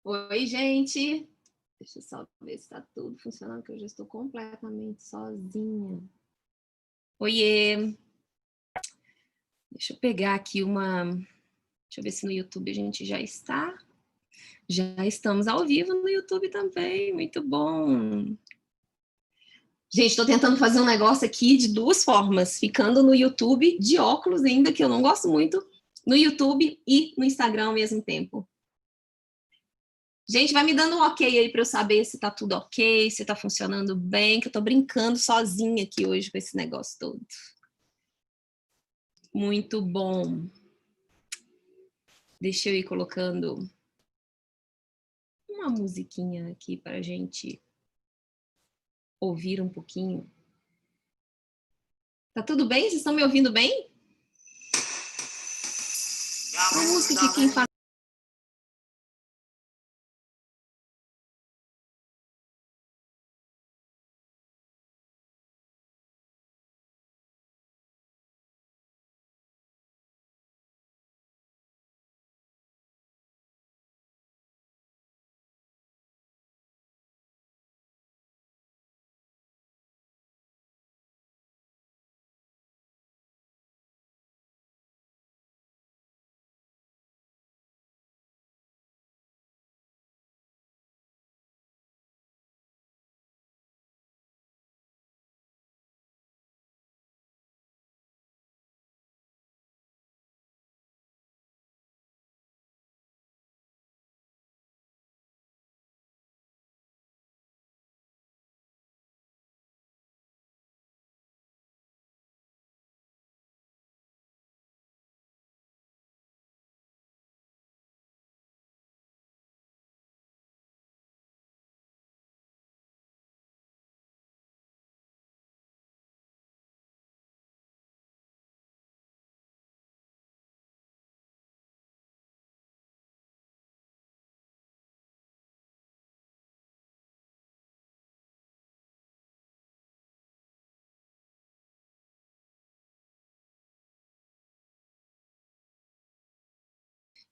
Oi, gente! Deixa eu só ver se está tudo funcionando, que eu já estou completamente sozinha. Oiê! Deixa eu pegar aqui uma... Deixa eu ver se no YouTube a gente já está. Já estamos ao vivo no YouTube também, muito bom! Gente, estou tentando fazer um negócio aqui de duas formas, ficando no YouTube de óculos ainda, que eu não gosto muito, no YouTube e no Instagram ao mesmo tempo. Gente, vai me dando um ok aí para eu saber se tá tudo ok, se tá funcionando bem, que eu tô brincando sozinha aqui hoje com esse negócio todo. Muito bom. Deixa eu ir colocando uma musiquinha aqui para a gente ouvir um pouquinho. Tá tudo bem? Vocês estão me ouvindo bem? Uma música que quem faz...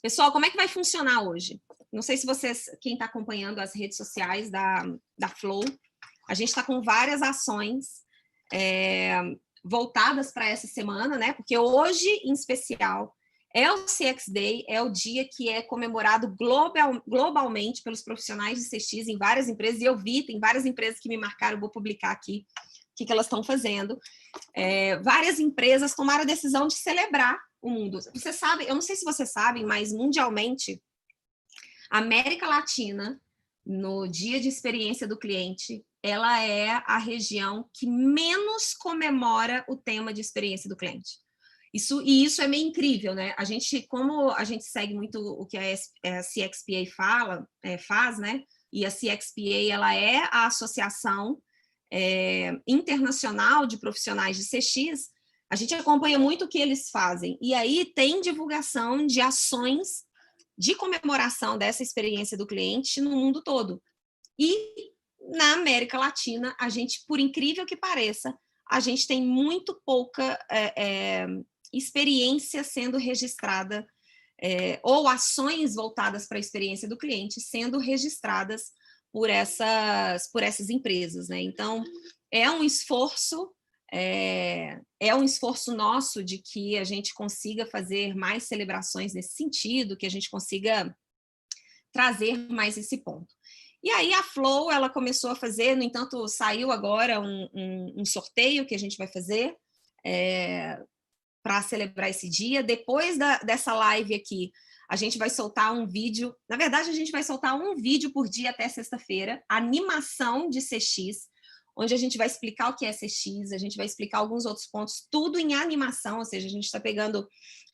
Pessoal, como é que vai funcionar hoje? Não sei se vocês, quem está acompanhando as redes sociais da Flow, a gente está com várias ações voltadas para essa semana, né? Porque hoje, em especial, é o CX Day, é o dia que é comemorado globalmente pelos profissionais de CX em várias empresas, e eu vi, tem várias empresas que me marcaram, vou publicar aqui o que elas estão fazendo. Várias empresas tomaram a decisão de celebrar o mundo. Você sabe, eu não sei se vocês sabem, mas mundialmente, a América Latina, no dia de experiência do cliente, ela é a região que menos comemora o tema de experiência do cliente. Isso é meio incrível, né? Como a gente segue muito o que a CXPA faz, né? E a CXPA, ela é a associação internacional de profissionais de CX, a gente acompanha muito o que eles fazem. E aí tem divulgação de ações de comemoração dessa experiência do cliente no mundo todo. E na América Latina, a gente, por incrível que pareça, a gente tem muito pouca experiência sendo registrada, ou ações voltadas para a experiência do cliente sendo registradas por essas empresas, né? Então, é um esforço nosso de que a gente consiga fazer mais celebrações nesse sentido, que a gente consiga trazer mais esse ponto. E aí a Flow, ela começou a fazer, no entanto, saiu agora um sorteio que a gente vai fazer para celebrar esse dia. Depois dessa live aqui, a gente vai soltar um vídeo. Na verdade, a gente vai soltar um vídeo por dia até sexta-feira, animação de CX, onde a gente vai explicar o que é CX, a gente vai explicar alguns outros pontos, tudo em animação, ou seja, a gente está pegando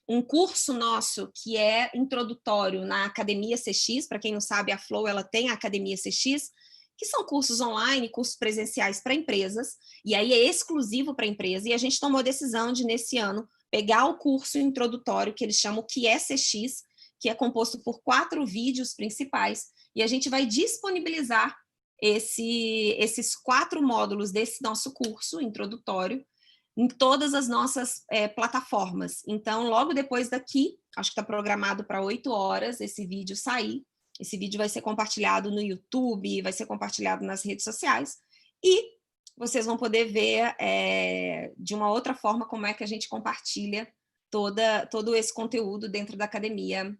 um curso nosso que é introdutório na Academia CX. Para quem não sabe, a Flow, ela tem a Academia CX, que são cursos online, cursos presenciais para empresas, e aí é exclusivo para a empresa, e a gente tomou a decisão de, nesse ano, pegar o curso introdutório, que eles chamam que é CX, que é composto por 4 vídeos principais, e a gente vai disponibilizar esses 4 módulos desse nosso curso introdutório em todas as nossas plataformas. Então, logo depois daqui, acho que está programado para 8 horas esse vídeo sair, Esse vídeo vai ser compartilhado no YouTube, vai ser compartilhado nas redes sociais, e vocês vão poder ver de uma outra forma como é que a gente compartilha todo esse conteúdo dentro da academia.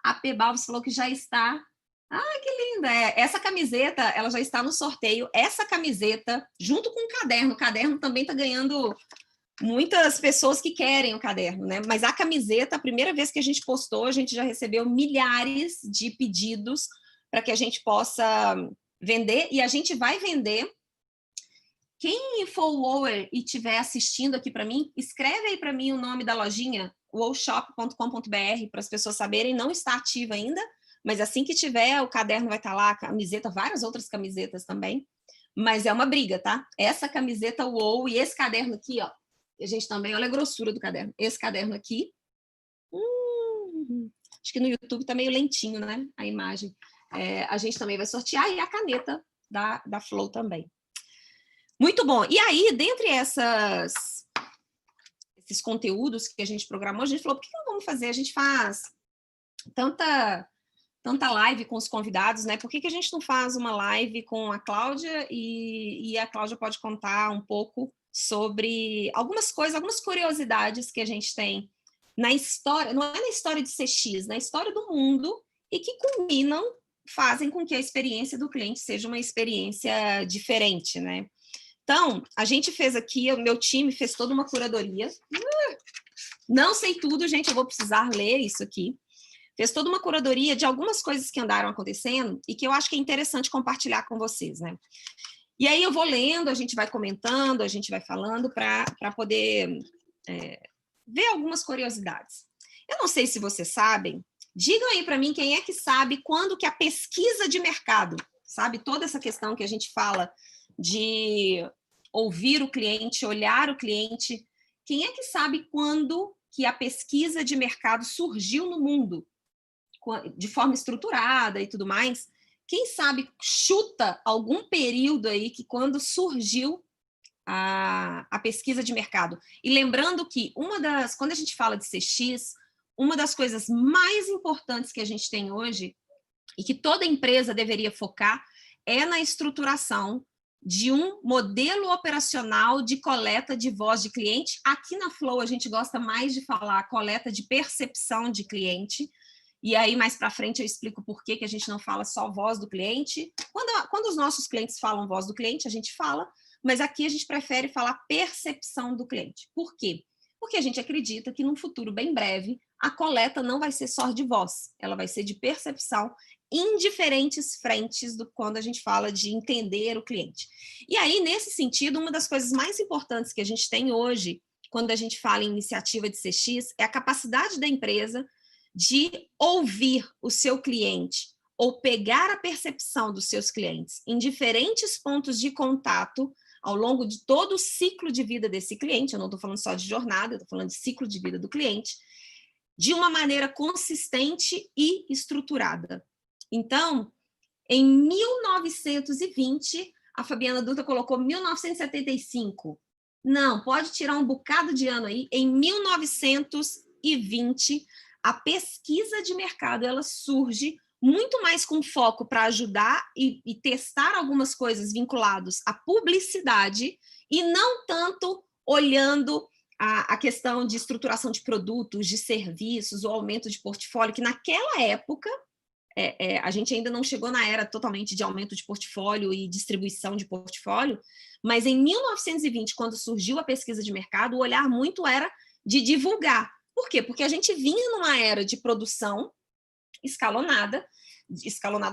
A P. Balves falou que já está. Ai, que linda! Essa camiseta, ela já está no sorteio. Essa camiseta, junto com o caderno também está ganhando muitas pessoas que querem o caderno, né? Mas a camiseta, a primeira vez que a gente postou, a gente já recebeu milhares de pedidos para que a gente possa vender, e a gente vai vender. Quem for Wower e estiver assistindo aqui para mim, escreve aí para mim o nome da lojinha, wowshop.com.br, para as pessoas saberem. Não está ativa ainda, mas assim que tiver, o caderno vai estar lá, a camiseta, várias outras camisetas também. Mas é uma briga, tá? Essa camiseta Wow e esse caderno aqui, ó. A gente também, olha a grossura do caderno. Esse caderno aqui. Acho que no YouTube tá meio lentinho, né? A imagem. A gente também vai sortear, e a caneta da Flow também. Muito bom. E aí, dentre esses conteúdos que a gente programou, a gente falou, por que não vamos fazer? A gente faz tanta live com os convidados, né? Por que a gente não faz uma live com a Cláudia e a Cláudia pode contar um pouco sobre algumas coisas, algumas curiosidades que a gente tem na história, não é na história de CX, na história do mundo, e que culminam, fazem com que a experiência do cliente seja uma experiência diferente, né? Então, a gente fez aqui, o meu time fez toda uma curadoria. Não sei tudo, gente, eu vou precisar ler isso aqui. Fez toda uma curadoria de algumas coisas que andaram acontecendo e que eu acho que é interessante compartilhar com vocês, né? E aí eu vou lendo, a gente vai comentando, a gente vai falando para poder ver algumas curiosidades. Eu não sei se vocês sabem, digam aí para mim quem é que sabe quando que a pesquisa de mercado, sabe, toda essa questão que a gente fala de ouvir o cliente, olhar o cliente, quem é que sabe quando que a pesquisa de mercado surgiu no mundo, de forma estruturada e tudo mais? Quem sabe chuta algum período aí que quando surgiu a pesquisa de mercado? E lembrando que quando a gente fala de CX, uma das coisas mais importantes que a gente tem hoje, e que toda empresa deveria focar, é na estruturação de um modelo operacional de coleta de voz de cliente. Aqui na Flow a gente gosta mais de falar coleta de percepção de cliente, e aí mais para frente eu explico por que a gente não fala só voz do cliente. Quando os nossos clientes falam voz do cliente, a gente fala, mas aqui a gente prefere falar percepção do cliente. Por quê? Porque a gente acredita que num futuro bem breve, a coleta não vai ser só de voz, ela vai ser de percepção em diferentes frentes do quando a gente fala de entender o cliente. E aí, nesse sentido, uma das coisas mais importantes que a gente tem hoje, quando a gente fala em iniciativa de CX, é a capacidade da empresa de ouvir o seu cliente ou pegar a percepção dos seus clientes em diferentes pontos de contato ao longo de todo o ciclo de vida desse cliente. Eu não estou falando só de jornada, eu estou falando de ciclo de vida do cliente, de uma maneira consistente e estruturada. Então, em 1920, a Fabiana Dutra colocou 1975. Não, pode tirar um bocado de ano aí. Em 1920, a pesquisa de mercado ela surge muito mais com foco para ajudar e testar algumas coisas vinculadas à publicidade, e não tanto olhando a questão de estruturação de produtos, de serviços, o aumento de portfólio, que naquela época, a gente ainda não chegou na era totalmente de aumento de portfólio e distribuição de portfólio, mas em 1920, quando surgiu a pesquisa de mercado, o olhar muito era de divulgar. Por quê? Porque a gente vinha numa era de produção escalonada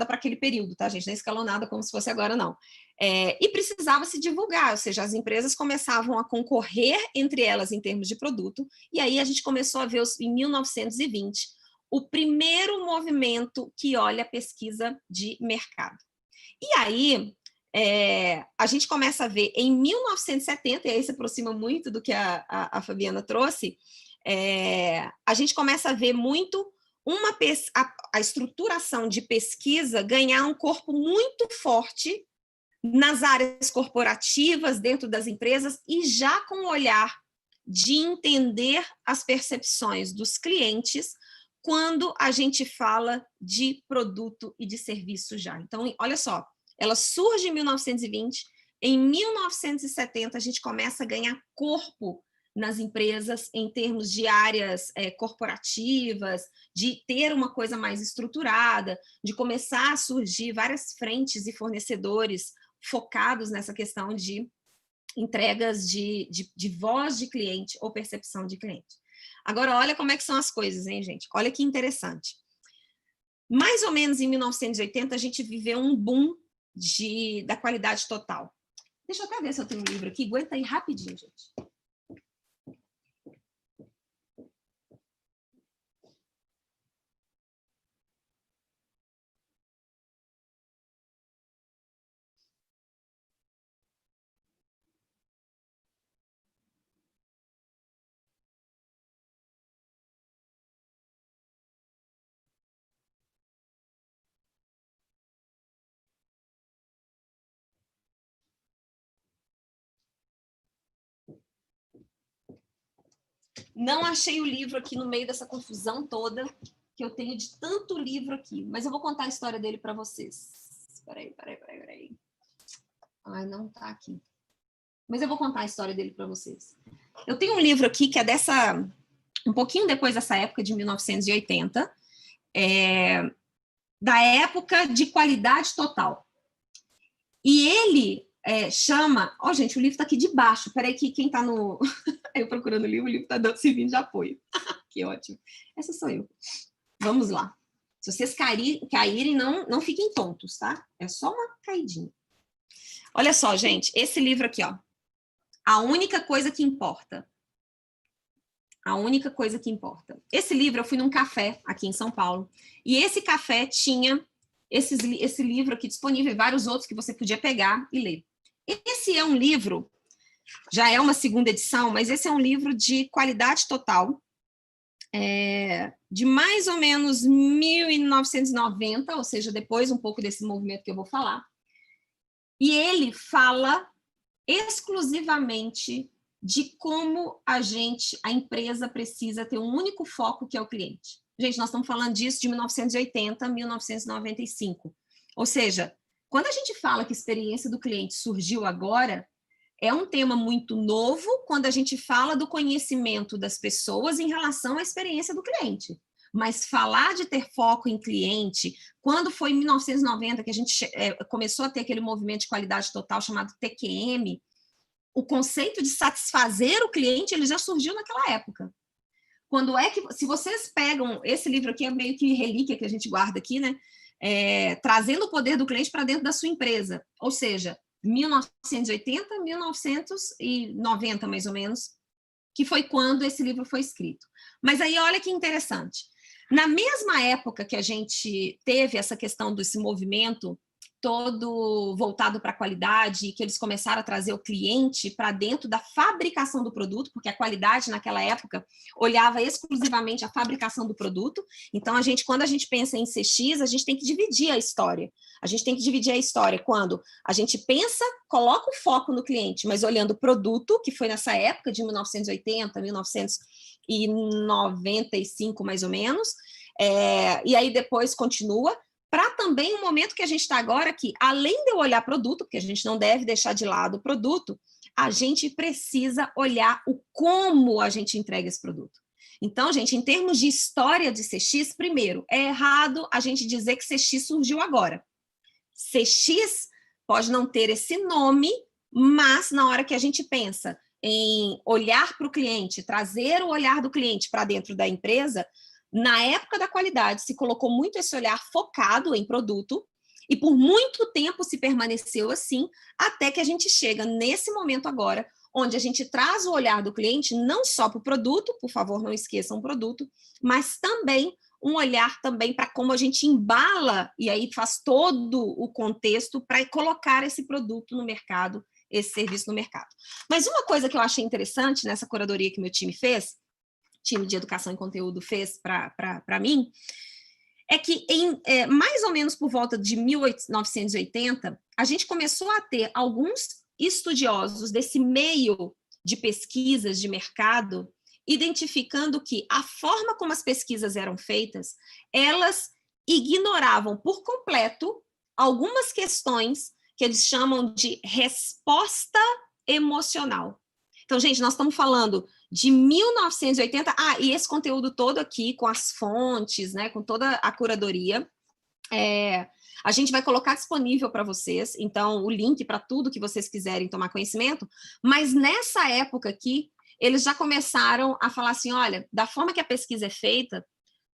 para aquele período, tá, gente? Não é escalonada como se fosse agora, não. E precisava se divulgar, ou seja, as empresas começavam a concorrer entre elas em termos de produto, e aí a gente começou a ver, em 1920, o primeiro movimento que olha a pesquisa de mercado. E aí, a gente começa a ver em 1970, e aí se aproxima muito do que a Fabiana trouxe, a gente começa a ver muito a estruturação de pesquisa ganhar um corpo muito forte nas áreas corporativas, dentro das empresas, e já com o olhar de entender as percepções dos clientes quando a gente fala de produto e de serviço já. Então, olha só, ela surge em 1920, em 1970 a gente começa a ganhar corpo nas empresas em termos de áreas corporativas, de ter uma coisa mais estruturada, de começar a surgir várias frentes e fornecedores focados nessa questão de entregas de voz de cliente ou percepção de cliente. Agora, olha como é que são as coisas, hein, gente? Olha que interessante. Mais ou menos em 1980, a gente viveu um boom da qualidade total. Deixa eu até ver se eu tenho um livro aqui. Aguenta aí rapidinho, gente. Não achei o livro aqui no meio dessa confusão toda que eu tenho de tanto livro aqui, mas eu vou contar a história dele para vocês. Peraí. Ai, não tá aqui. Mas eu vou contar a história dele para vocês. Eu tenho um livro aqui que é um pouquinho depois dessa época, de 1980, da época de qualidade total. E ele chama... Ó, gente, o livro tá aqui de baixo. Peraí que quem tá no... eu procurando o livro tá servindo de apoio. Que ótimo. Essa sou eu. Vamos lá. Se vocês caírem, não fiquem tontos, tá? É só uma caidinha. Olha só, gente, esse livro aqui, ó. A única coisa que importa. A única coisa que importa. Esse livro, eu fui num café aqui em São Paulo, e esse café tinha esse livro aqui disponível, e vários outros que você podia pegar e ler. Esse é um livro, já é uma segunda edição, mas esse é um livro de qualidade total, de mais ou menos 1990, ou seja, depois um pouco desse movimento que eu vou falar, e ele fala exclusivamente de como a empresa precisa ter um único foco, que é o cliente. Gente, nós estamos falando disso de 1980 a 1995. Ou seja, quando a gente fala que a experiência do cliente surgiu agora, é um tema muito novo quando a gente fala do conhecimento das pessoas em relação à experiência do cliente. Mas falar de ter foco em cliente, quando foi em 1990 que a gente começou a ter aquele movimento de qualidade total chamado TQM, o conceito de satisfazer o cliente, ele já surgiu naquela época. Quando é que, se vocês pegam, esse livro aqui é meio que relíquia que a gente guarda aqui, né? Trazendo o poder do cliente para dentro da sua empresa. Ou seja, 1980, 1990, mais ou menos, que foi quando esse livro foi escrito. Mas aí, olha que interessante. Na mesma época que a gente teve essa questão desse movimento todo voltado para a qualidade, que eles começaram a trazer o cliente para dentro da fabricação do produto, porque a qualidade naquela época olhava exclusivamente a fabricação do produto. Então, quando a gente pensa em CX, a gente tem que dividir a história. A gente tem que dividir a história quando a gente pensa, coloca o foco no cliente, mas olhando o produto, que foi nessa época de 1980, 1995, mais ou menos, e aí depois continua, para também o momento que a gente está agora, que além de eu olhar produto, porque a gente não deve deixar de lado o produto, a gente precisa olhar o como a gente entrega esse produto. Então, gente, em termos de história de CX, primeiro, é errado a gente dizer que CX surgiu agora. CX pode não ter esse nome, mas na hora que a gente pensa em olhar para o cliente, trazer o olhar do cliente para dentro da empresa, na época da qualidade, se colocou muito esse olhar focado em produto, e por muito tempo se permaneceu assim, até que a gente chega nesse momento agora, onde a gente traz o olhar do cliente não só para o produto, por favor, não esqueçam o produto, mas também um olhar também para como a gente embala, e aí faz todo o contexto para colocar esse produto no mercado, esse serviço no mercado. Mas uma coisa que eu achei interessante nessa curadoria que meu time time de educação e conteúdo fez para mim, é que mais ou menos por volta de 1980, a gente começou a ter alguns estudiosos desse meio de pesquisas de mercado, identificando que a forma como as pesquisas eram feitas, elas ignoravam por completo algumas questões que eles chamam de resposta emocional. Então, gente, nós estamos falando de 1980, e esse conteúdo todo aqui, com as fontes, né, com toda a curadoria, a gente vai colocar disponível para vocês, então, o link para tudo que vocês quiserem tomar conhecimento, mas nessa época aqui, eles já começaram a falar assim, olha, da forma que a pesquisa é feita,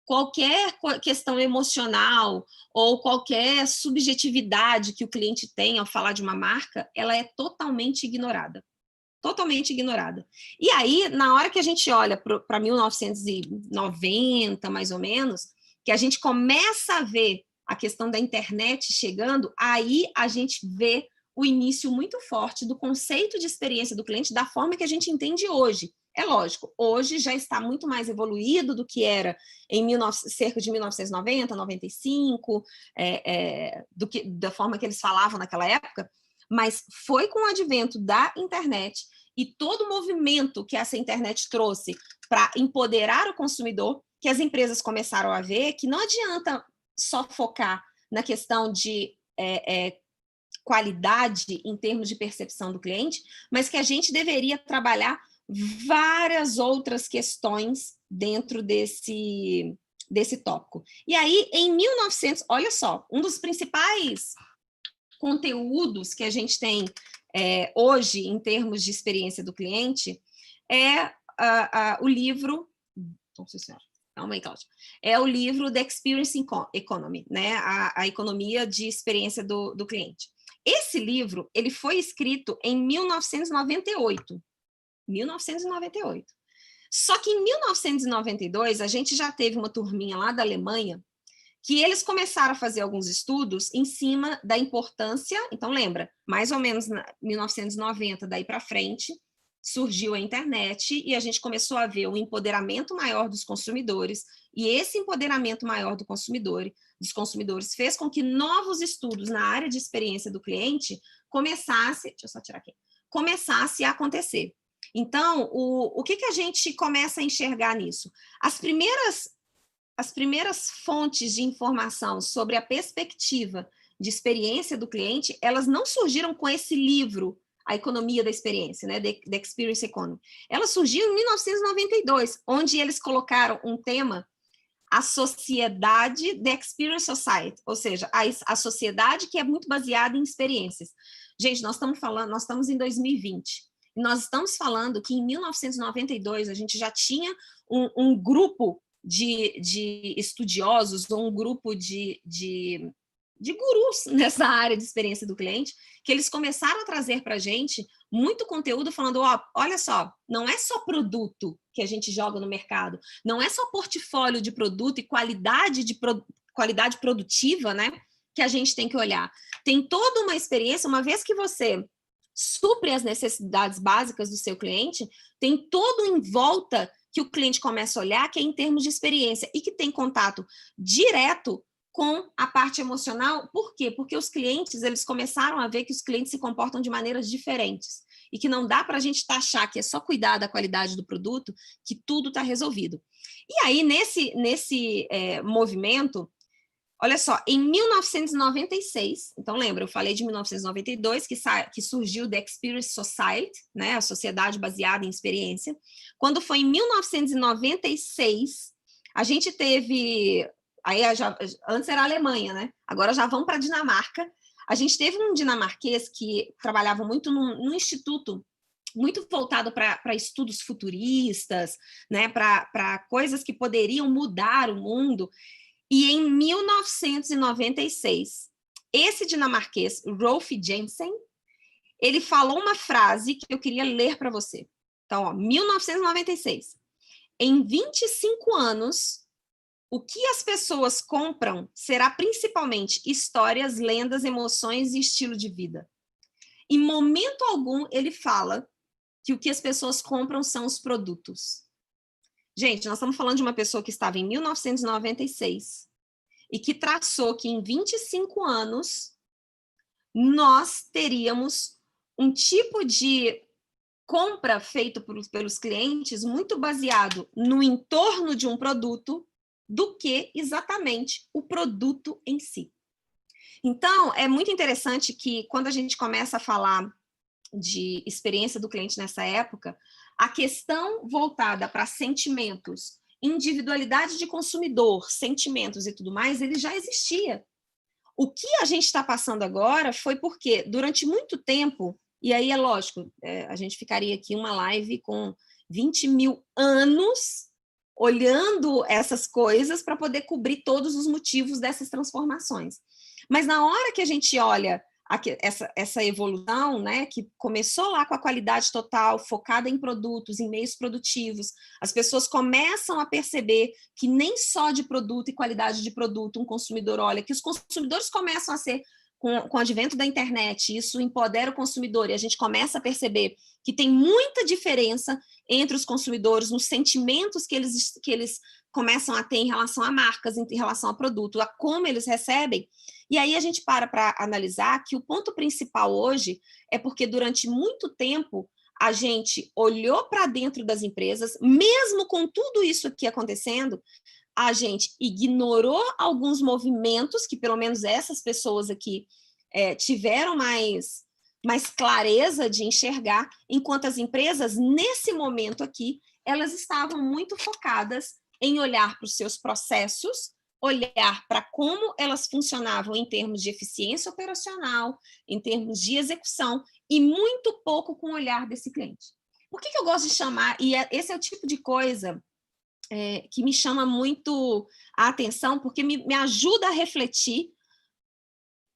qualquer questão emocional ou qualquer subjetividade que o cliente tem ao falar de uma marca, ela é totalmente ignorada. Totalmente ignorada. E aí, na hora que a gente olha para 1990, mais ou menos, que a gente começa a ver a questão da internet chegando, aí a gente vê o início muito forte do conceito de experiência do cliente da forma que a gente entende hoje. É lógico, hoje já está muito mais evoluído do que era em cerca de 1990, 95, da forma que eles falavam naquela época, mas foi com o advento da internet e todo o movimento que essa internet trouxe para empoderar o consumidor, que as empresas começaram a ver que não adianta só focar na questão de qualidade em termos de percepção do cliente, mas que a gente deveria trabalhar várias outras questões dentro desse tópico. E aí, em 1900, olha só, um dos principais conteúdos que a gente tem hoje, em termos de experiência do cliente, é o livro... Nossa Senhora, calma aí, Cláudia. É o livro The Experience Economy, né? A economia de experiência do cliente. Esse livro, ele foi escrito em 1998. 1998. Só que em 1992, a gente já teve uma turminha lá da Alemanha que eles começaram a fazer alguns estudos em cima da importância, então lembra, mais ou menos em 1990, daí para frente, surgiu a internet e a gente começou a ver um empoderamento maior dos consumidores, e esse empoderamento maior dos consumidores fez com que novos estudos na área de experiência do cliente começasse a acontecer. Então, o que a gente começa a enxergar nisso? As primeiras fontes de informação sobre a perspectiva de experiência do cliente, elas não surgiram com esse livro, A Economia da Experiência, né, The Experience Economy. Ela surgiu em 1992, onde eles colocaram um tema, a sociedade, The Experience Society, ou seja, a sociedade que é muito baseada em experiências. Gente, nós estamos em 2020, e nós estamos falando que em 1992 a gente já tinha um grupo de estudiosos ou um grupo de gurus nessa área de experiência do cliente, que eles começaram a trazer para a gente muito conteúdo falando, olha só, não é só produto que a gente joga no mercado, não é só portfólio de produto e qualidade produtiva, né, que a gente tem que olhar. Tem toda uma experiência, uma vez que você supre as necessidades básicas do seu cliente, tem todo em volta que o cliente começa a olhar, que é em termos de experiência, e que tem contato direto com a parte emocional. Por quê? Porque os clientes, eles começaram a ver que os clientes se comportam de maneiras diferentes, e que não dá para a gente taxar que é só cuidar da qualidade do produto, que tudo está resolvido. E aí, nesse movimento, olha só, em 1996, então lembra, eu falei de 1992, que surgiu The Experience Society, né, a sociedade baseada em experiência. Quando foi em 1996, a gente teve, antes era a Alemanha, né, agora já vão para a Dinamarca. A gente teve um dinamarquês que trabalhava muito num instituto muito voltado para estudos futuristas, né, para coisas que poderiam mudar o mundo. E em 1996, esse dinamarquês, Rolf Jensen, ele falou uma frase que eu queria ler para você. Então, 1996. Em 25 anos, o que as pessoas compram será principalmente histórias, lendas, emoções e estilo de vida. Em momento algum, ele fala que o que as pessoas compram são os produtos. Gente, nós estamos falando de uma pessoa que estava em 1996 e que traçou que em 25 anos nós teríamos um tipo de compra feito pelos clientes muito baseado no entorno de um produto do que exatamente o produto em si. Então, é muito interessante que quando a gente começa a falar de experiência do cliente nessa época, a questão voltada para sentimentos, individualidade de consumidor, sentimentos e tudo mais, ele já existia. O que a gente está passando agora foi porque, durante muito tempo, e aí é lógico, a gente ficaria aqui uma live com 20 mil anos olhando essas coisas para poder cobrir todos os motivos dessas transformações. Mas na hora que a gente olha essa evolução, né, que começou lá com a qualidade total, focada em produtos, em meios produtivos, as pessoas começam a perceber que nem só de produto e qualidade de produto um consumidor olha, que os consumidores começam a ser, com o advento da internet, isso empodera o consumidor e a gente começa a perceber que tem muita diferença entre os consumidores nos sentimentos que eles começam a ter em relação a marcas, em relação a produto, a como eles recebem. E aí a gente para analisar que o ponto principal hoje é porque durante muito tempo a gente olhou para dentro das empresas, mesmo com tudo isso aqui acontecendo, a gente ignorou alguns movimentos que pelo menos essas pessoas aqui tiveram mais clareza de enxergar, enquanto as empresas, nesse momento aqui, elas estavam muito focadas em olhar para os seus processos, olhar para como elas funcionavam em termos de eficiência operacional, em termos de execução, e muito pouco com o olhar desse cliente. Por que eu gosto de chamar, e esse é o tipo de coisa que me chama muito a atenção, porque me ajuda a refletir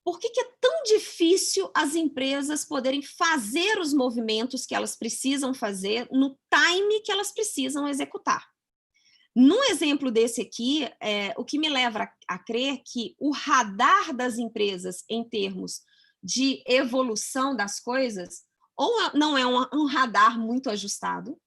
por que é tão difícil as empresas poderem fazer os movimentos que elas precisam fazer no time que elas precisam executar. Num exemplo desse aqui, o que me leva a crer que o radar das empresas em termos de evolução das coisas, ou não é um radar muito ajustado,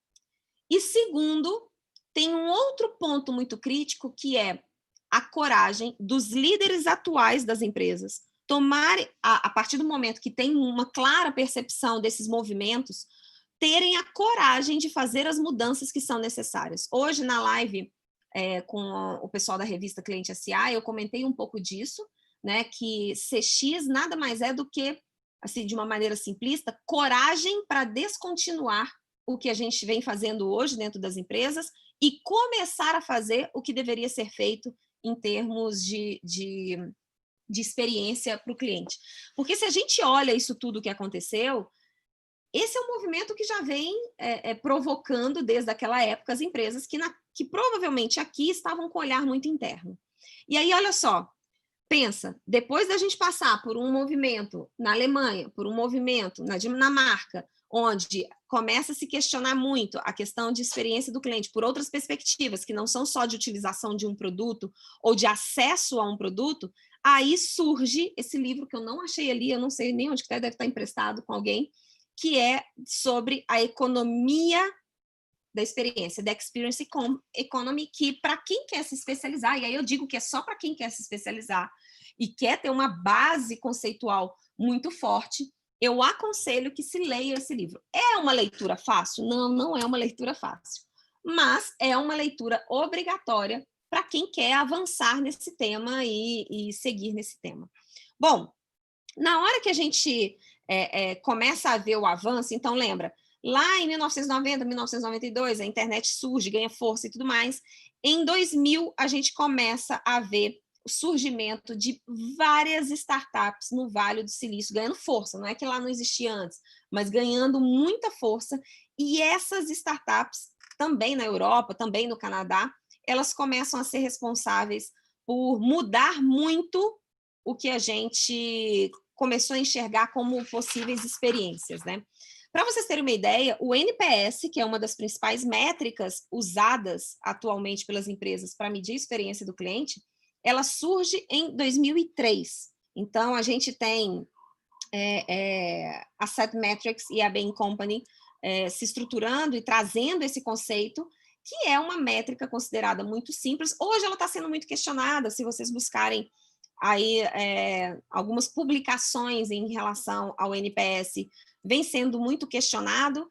e segundo, tem um outro ponto muito crítico, que é a coragem dos líderes atuais das empresas tomarem, a partir do momento que tem uma clara percepção desses movimentos, terem a coragem de fazer as mudanças que são necessárias. Hoje, na live com o pessoal da revista Cliente SA, eu comentei um pouco disso, né, que CX nada mais é do que, assim, de uma maneira simplista, coragem para descontinuar o que a gente vem fazendo hoje dentro das empresas e começar a fazer o que deveria ser feito em termos de experiência para o cliente. Porque se a gente olha isso tudo que aconteceu, esse é um movimento que já vem provocando desde aquela época as empresas que provavelmente aqui estavam com um olhar muito interno. E aí, olha só, pensa, depois da gente passar por um movimento na Alemanha, por um movimento na Dinamarca, onde começa a se questionar muito a questão de experiência do cliente por outras perspectivas, que não são só de utilização de um produto ou de acesso a um produto, aí surge esse livro que eu não achei ali, eu não sei nem onde que deve estar emprestado com alguém, que é sobre a economia da experiência, da Experience Economy, que para quem quer se especializar, e aí eu digo que é só para quem quer se especializar e quer ter uma base conceitual muito forte, eu aconselho que se leia esse livro. É uma leitura fácil? Não, não é uma leitura fácil, mas é uma leitura obrigatória para quem quer avançar nesse tema e seguir nesse tema. Bom, na hora que a gente começa a ver o avanço, então lembra, lá em 1990, 1992, a internet surge, ganha força e tudo mais. Em 2000, a gente começa a ver o surgimento de várias startups no Vale do Silício, ganhando força, não é que lá não existia antes, mas ganhando muita força, e essas startups, também na Europa, também no Canadá, elas começam a ser responsáveis por mudar muito o que a gente começou a enxergar como possíveis experiências, né? Para vocês terem uma ideia, o NPS, que é uma das principais métricas usadas atualmente pelas empresas para medir a experiência do cliente, ela surge em 2003. Então, a gente tem a Setmetrics e a Bain Company se estruturando e trazendo esse conceito, que é uma métrica considerada muito simples. Hoje ela está sendo muito questionada, se vocês buscarem aí algumas publicações em relação ao NPS, vem sendo muito questionado,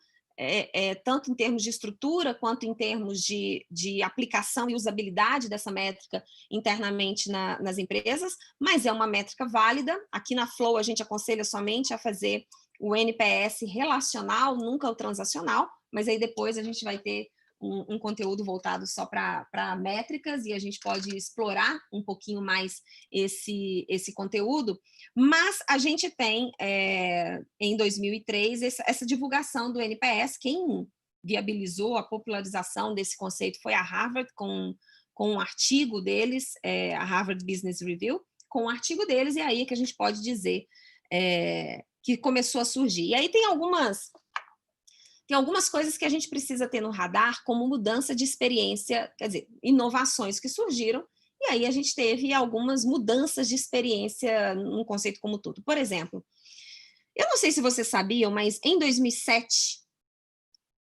tanto em termos de estrutura, quanto em termos de aplicação e usabilidade dessa métrica internamente nas empresas, mas é uma métrica válida. Aqui na Flow, a gente aconselha somente a fazer o NPS relacional, nunca o transacional, mas aí depois a gente vai ter um conteúdo voltado só para métricas, e a gente pode explorar um pouquinho mais esse conteúdo, mas a gente tem, em 2003, essa divulgação do NPS. Quem viabilizou a popularização desse conceito foi a Harvard, com um artigo deles, a Harvard Business Review, com um artigo deles, e aí que a gente pode dizer que começou a surgir. E aí tem algumas coisas que a gente precisa ter no radar, como mudança de experiência, quer dizer, inovações que surgiram, e aí a gente teve algumas mudanças de experiência num conceito como todo. Por exemplo, eu não sei se vocês sabiam, mas em 2007,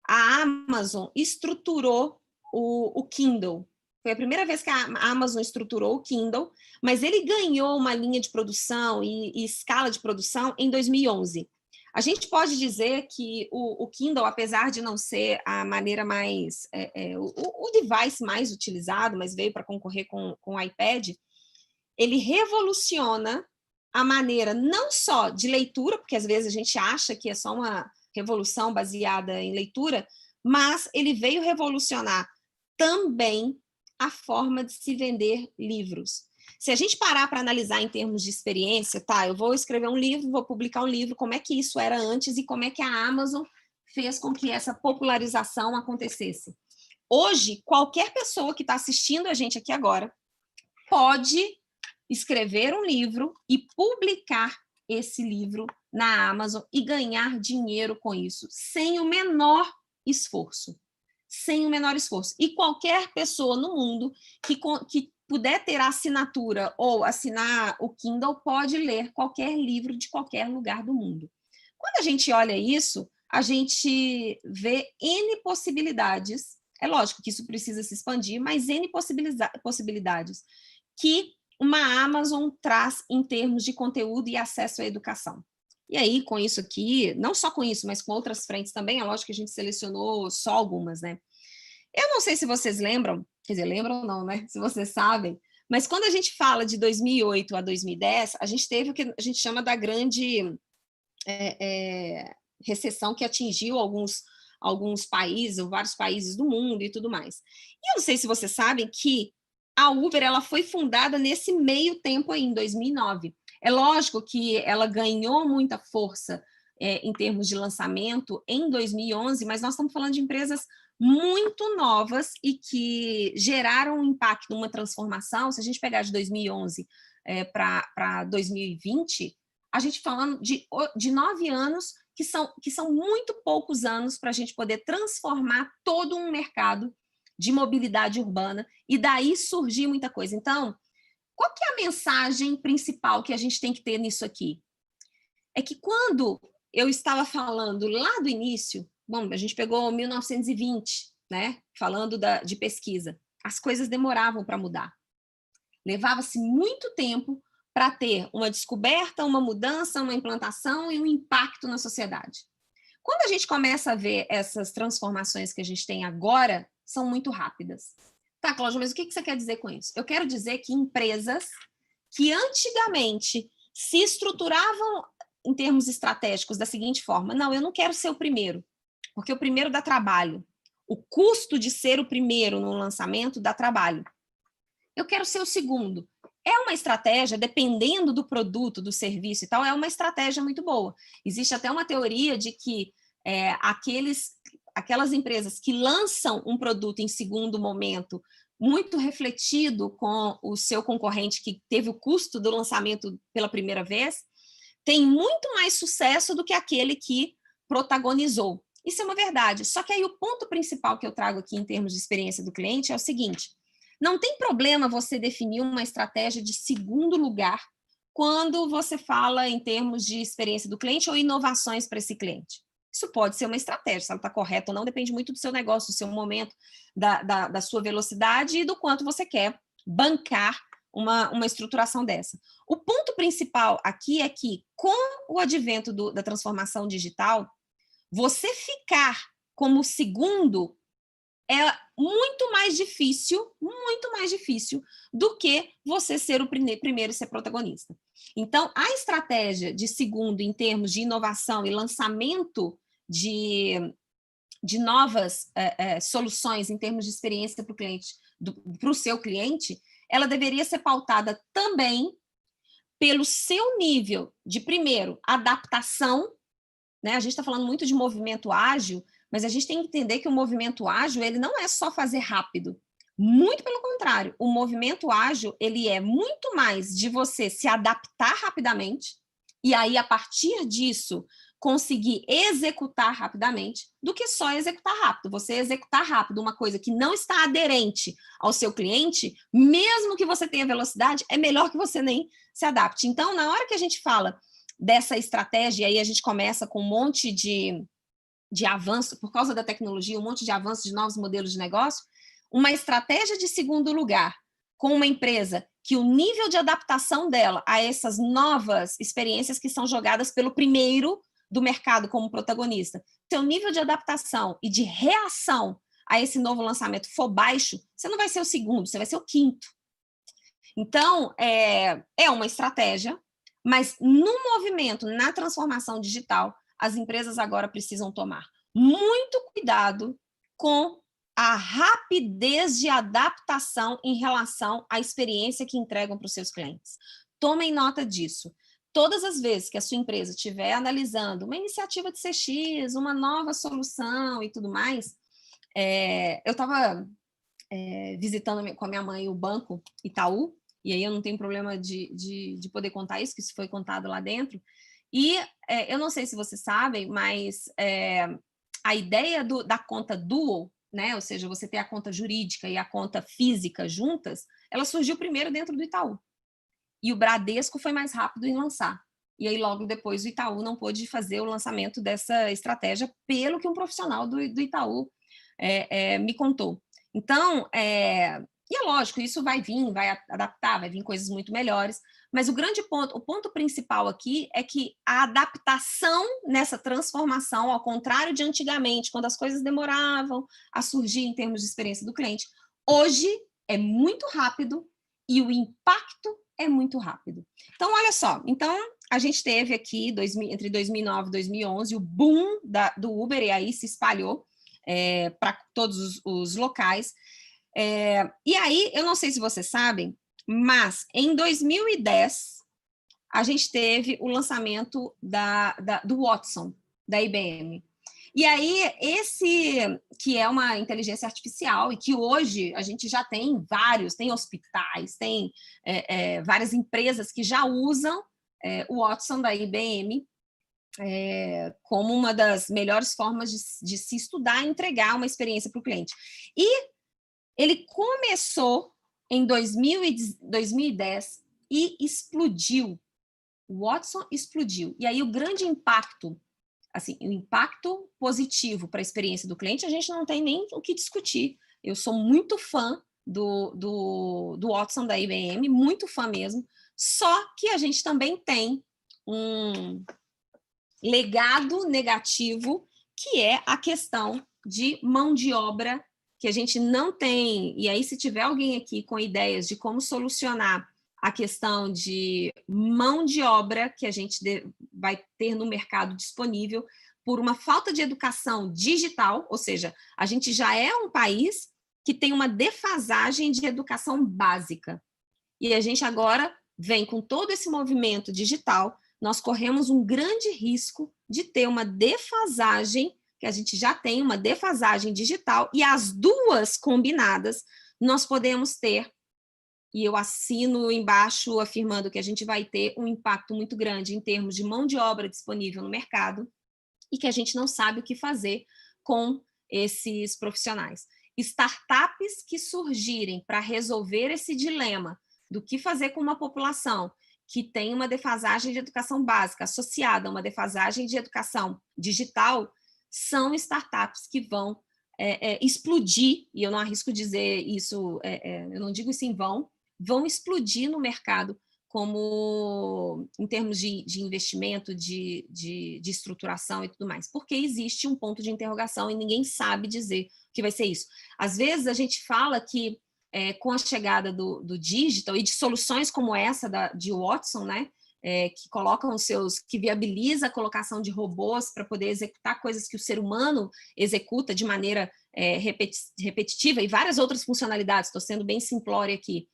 a Amazon estruturou o Kindle. Foi a primeira vez que a Amazon estruturou o Kindle, mas ele ganhou uma linha de produção e escala de produção em 2011. A gente pode dizer que o Kindle, apesar de não ser a maneira mais... o device mais utilizado, mas veio para concorrer com o iPad, ele revoluciona a maneira não só de leitura, porque às vezes a gente acha que é só uma revolução baseada em leitura, mas ele veio revolucionar também a forma de se vender livros. Se a gente parar para analisar em termos de experiência, tá, eu vou escrever um livro, vou publicar um livro, como é que isso era antes e como é que a Amazon fez com que essa popularização acontecesse. Hoje, qualquer pessoa que está assistindo a gente aqui agora pode escrever um livro e publicar esse livro na Amazon e ganhar dinheiro com isso, sem o menor esforço. Sem o menor esforço. E qualquer pessoa no mundo que puder ter a assinatura ou assinar o Kindle pode ler qualquer livro de qualquer lugar do mundo. Quando a gente olha isso, a gente vê N possibilidades. É lógico que isso precisa se expandir, mas N possibilidades que uma Amazon traz em termos de conteúdo e acesso à educação. E aí, com isso aqui, não só com isso, mas com outras frentes também, é lógico que a gente selecionou só algumas, né? Eu não sei se vocês lembram, quer dizer, lembram ou não, né? Se vocês sabem, mas quando a gente fala de 2008 a 2010, a gente teve o que a gente chama da grande recessão que atingiu alguns países, ou vários países do mundo e tudo mais. E eu não sei se vocês sabem que a Uber ela foi fundada nesse meio tempo aí, em 2009. É lógico que ela ganhou muita força em termos de lançamento em 2011, mas nós estamos falando de empresas muito novas e que geraram um impacto, uma transformação. Se a gente pegar de 2011 para 2020, a gente falando de 9 anos, que são muito poucos anos para a gente poder transformar todo um mercado de mobilidade urbana, e daí surgir muita coisa. Então, qual que é a mensagem principal que a gente tem que ter nisso aqui? É que quando eu estava falando lá do início, bom, a gente pegou 1920, né, falando de pesquisa, as coisas demoravam para mudar. Levava-se muito tempo para ter uma descoberta, uma mudança, uma implantação e um impacto na sociedade. Quando a gente começa a ver essas transformações que a gente tem agora, são muito rápidas. Tá, Cláudia, mas o que você quer dizer com isso? Eu quero dizer que empresas que antigamente se estruturavam em termos estratégicos da seguinte forma: não, eu não quero ser o primeiro, porque o primeiro dá trabalho. O custo de ser o primeiro no lançamento dá trabalho. Eu quero ser o segundo. É uma estratégia, dependendo do produto, do serviço e tal, é uma estratégia muito boa. Existe até uma teoria de que aquelas empresas que lançam um produto em segundo momento, muito refletido com o seu concorrente que teve o custo do lançamento pela primeira vez, tem muito mais sucesso do que aquele que protagonizou. Isso é uma verdade. Só que aí o ponto principal que eu trago aqui em termos de experiência do cliente é o seguinte: não tem problema você definir uma estratégia de segundo lugar quando você fala em termos de experiência do cliente ou inovações para esse cliente. Isso pode ser uma estratégia, se ela está correta ou não, depende muito do seu negócio, do seu momento, da sua velocidade e do quanto você quer bancar uma estruturação dessa. O ponto principal aqui é que, com o advento da transformação digital, você ficar como segundo é muito mais difícil do que você ser o primeiro e ser protagonista. Então, a estratégia de segundo em termos de inovação e lançamento de novas soluções em termos de experiência para o cliente, para o seu cliente, ela deveria ser pautada também pelo seu nível de, primeiro, adaptação, né? A gente está falando muito de movimento ágil, mas a gente tem que entender que o movimento ágil ele não é só fazer rápido. Muito pelo contrário, o movimento ágil ele é muito mais de você se adaptar rapidamente e aí, a partir disso, conseguir executar rapidamente do que só executar rápido. Você executar rápido uma coisa que não está aderente ao seu cliente, mesmo que você tenha velocidade, é melhor que você nem se adapte. Então, na hora que a gente fala dessa estratégia, e aí a gente começa com um monte de avanço, por causa da tecnologia, um monte de avanço de novos modelos de negócio, uma estratégia de segundo lugar com uma empresa que o nível de adaptação dela a essas novas experiências que são jogadas pelo primeiro do mercado como protagonista, seu nível de adaptação e de reação a esse novo lançamento for baixo, você não vai ser o segundo, você vai ser o quinto. Então, é uma estratégia, mas no movimento, na transformação digital, as empresas agora precisam tomar muito cuidado com a rapidez de adaptação em relação à experiência que entregam para os seus clientes. Tomem nota disso. Todas as vezes que a sua empresa estiver analisando uma iniciativa de CX, uma nova solução e tudo mais, eu estava visitando com a minha mãe o Banco Itaú, e aí eu não tenho problema de poder contar isso, que isso foi contado lá dentro, e eu não sei se vocês sabem, mas a ideia da conta dual, né, ou seja, você ter a conta jurídica e a conta física juntas, ela surgiu primeiro dentro do Itaú. E o Bradesco foi mais rápido em lançar. E aí, logo depois, o Itaú não pôde fazer o lançamento dessa estratégia, pelo que um profissional do Itaú me contou. Então, e é lógico, isso vai vir, vai adaptar, vai vir coisas muito melhores, mas o grande ponto, o ponto principal aqui é que a adaptação nessa transformação, ao contrário de antigamente, quando as coisas demoravam a surgir em termos de experiência do cliente, hoje é muito rápido e o impacto é muito rápido. Então, olha só, então a gente teve aqui, entre 2009 e 2011, o boom do Uber, e aí se espalhou para todos os locais. E aí, eu não sei se vocês sabem, mas em 2010, a gente teve o lançamento do Watson, da IBM. E aí, esse que é uma inteligência artificial e que hoje a gente já tem vários, tem hospitais, tem várias empresas que já usam o Watson da IBM como uma das melhores formas de se estudar e entregar uma experiência para o cliente. E ele começou em 2010 e explodiu. O Watson explodiu. E aí o grande impacto, assim, o impacto positivo para a experiência do cliente, a gente não tem nem o que discutir. Eu sou muito fã do Watson da IBM, muito fã mesmo, só que a gente também tem um legado negativo, que é a questão de mão de obra, que a gente não tem. E aí, se tiver alguém aqui com ideias de como solucionar a questão de mão de obra que a gente vai ter no mercado disponível por uma falta de educação digital, ou seja, a gente já é um país que tem uma defasagem de educação básica. E a gente agora vem com todo esse movimento digital, nós corremos um grande risco de ter uma defasagem, que a gente já tem uma defasagem digital, e as duas combinadas, nós podemos ter, e eu assino embaixo afirmando que a gente vai ter um impacto muito grande em termos de mão de obra disponível no mercado, e que a gente não sabe o que fazer com esses profissionais. Startups que surgirem para resolver esse dilema do que fazer com uma população que tem uma defasagem de educação básica associada a uma defasagem de educação digital, são startups que vão explodir, e eu não arrisco dizer isso, eu não digo isso em vão explodir no mercado como em termos de investimento, de estruturação e tudo mais, porque existe um ponto de interrogação e ninguém sabe dizer o que vai ser isso. Às vezes a gente fala que com a chegada do digital e de soluções como essa de Watson, né, que colocam que viabiliza a colocação de robôs para poder executar coisas que o ser humano executa de maneira repetitiva e várias outras funcionalidades, estou sendo bem simplória aqui.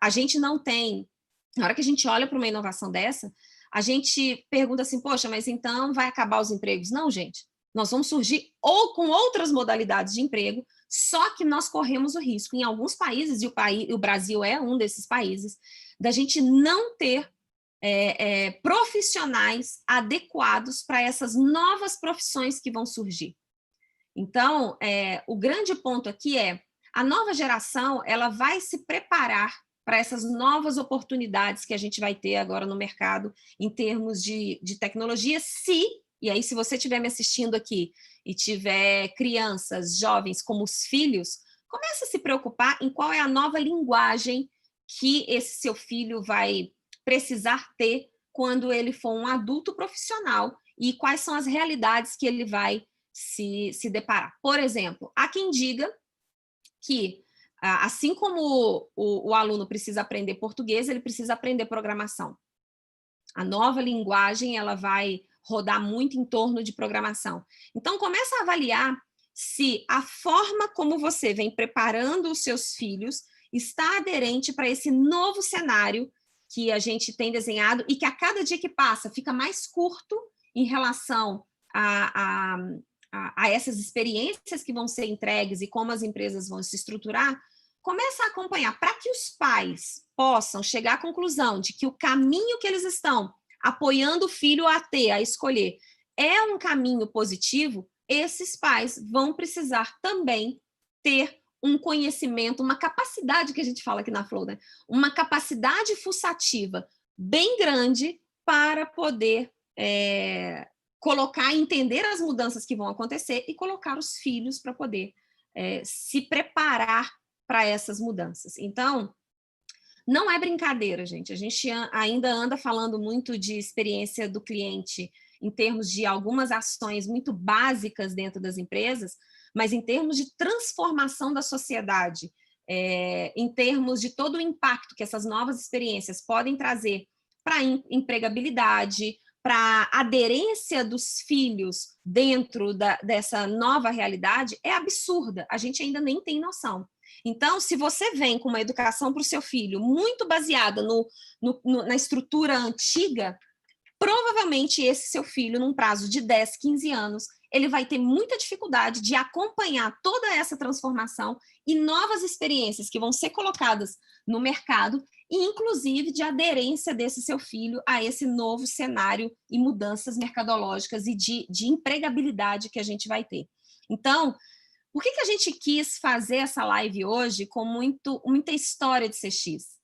A gente não tem, na hora que a gente olha para uma inovação dessa, a gente pergunta assim, poxa, mas então vai acabar os empregos? Não, gente, nós vamos surgir ou com outras modalidades de emprego, só que nós corremos o risco, em alguns países, e o Brasil é um desses países, da gente não ter profissionais adequados para essas novas profissões que vão surgir. Então, o grande ponto aqui a nova geração ela vai se preparar para essas novas oportunidades que a gente vai ter agora no mercado em termos de tecnologia, e aí se você estiver me assistindo aqui e tiver crianças, jovens como os filhos, comece a se preocupar em qual é a nova linguagem que esse seu filho vai precisar ter quando ele for um adulto profissional e quais são as realidades que ele vai se deparar. Por exemplo, há quem diga que, assim como o aluno precisa aprender português, ele precisa aprender programação. A nova linguagem ela vai rodar muito em torno de programação. Então, começa a avaliar se a forma como você vem preparando os seus filhos está aderente para esse novo cenário que a gente tem desenhado e que a cada dia que passa fica mais curto em relação a essas experiências que vão ser entregues e como as empresas vão se estruturar. Começa a acompanhar para que os pais possam chegar à conclusão de que o caminho que eles estão apoiando o filho a escolher, é um caminho positivo. Esses pais vão precisar também ter um conhecimento, uma capacidade que a gente fala aqui na Flow, né? Uma capacidade fuçativa bem grande para poder colocar, entender as mudanças que vão acontecer e colocar os filhos para poder se preparar para essas mudanças. Então, não é brincadeira, gente. A gente ainda anda falando muito de experiência do cliente em termos de algumas ações muito básicas dentro das empresas, mas em termos de transformação da sociedade, em termos de todo o impacto que essas novas experiências podem trazer para a empregabilidade, para a aderência dos filhos dentro dessa nova realidade, é absurda. A gente ainda nem tem noção. Então, se você vem com uma educação para o seu filho muito baseada na estrutura antiga, provavelmente esse seu filho, num prazo de 10, 15 anos, ele vai ter muita dificuldade de acompanhar toda essa transformação e novas experiências que vão ser colocadas no mercado e, inclusive, de aderência desse seu filho a esse novo cenário e mudanças mercadológicas e de empregabilidade que a gente vai ter. Então, por que a gente quis fazer essa live hoje com muita história de CX?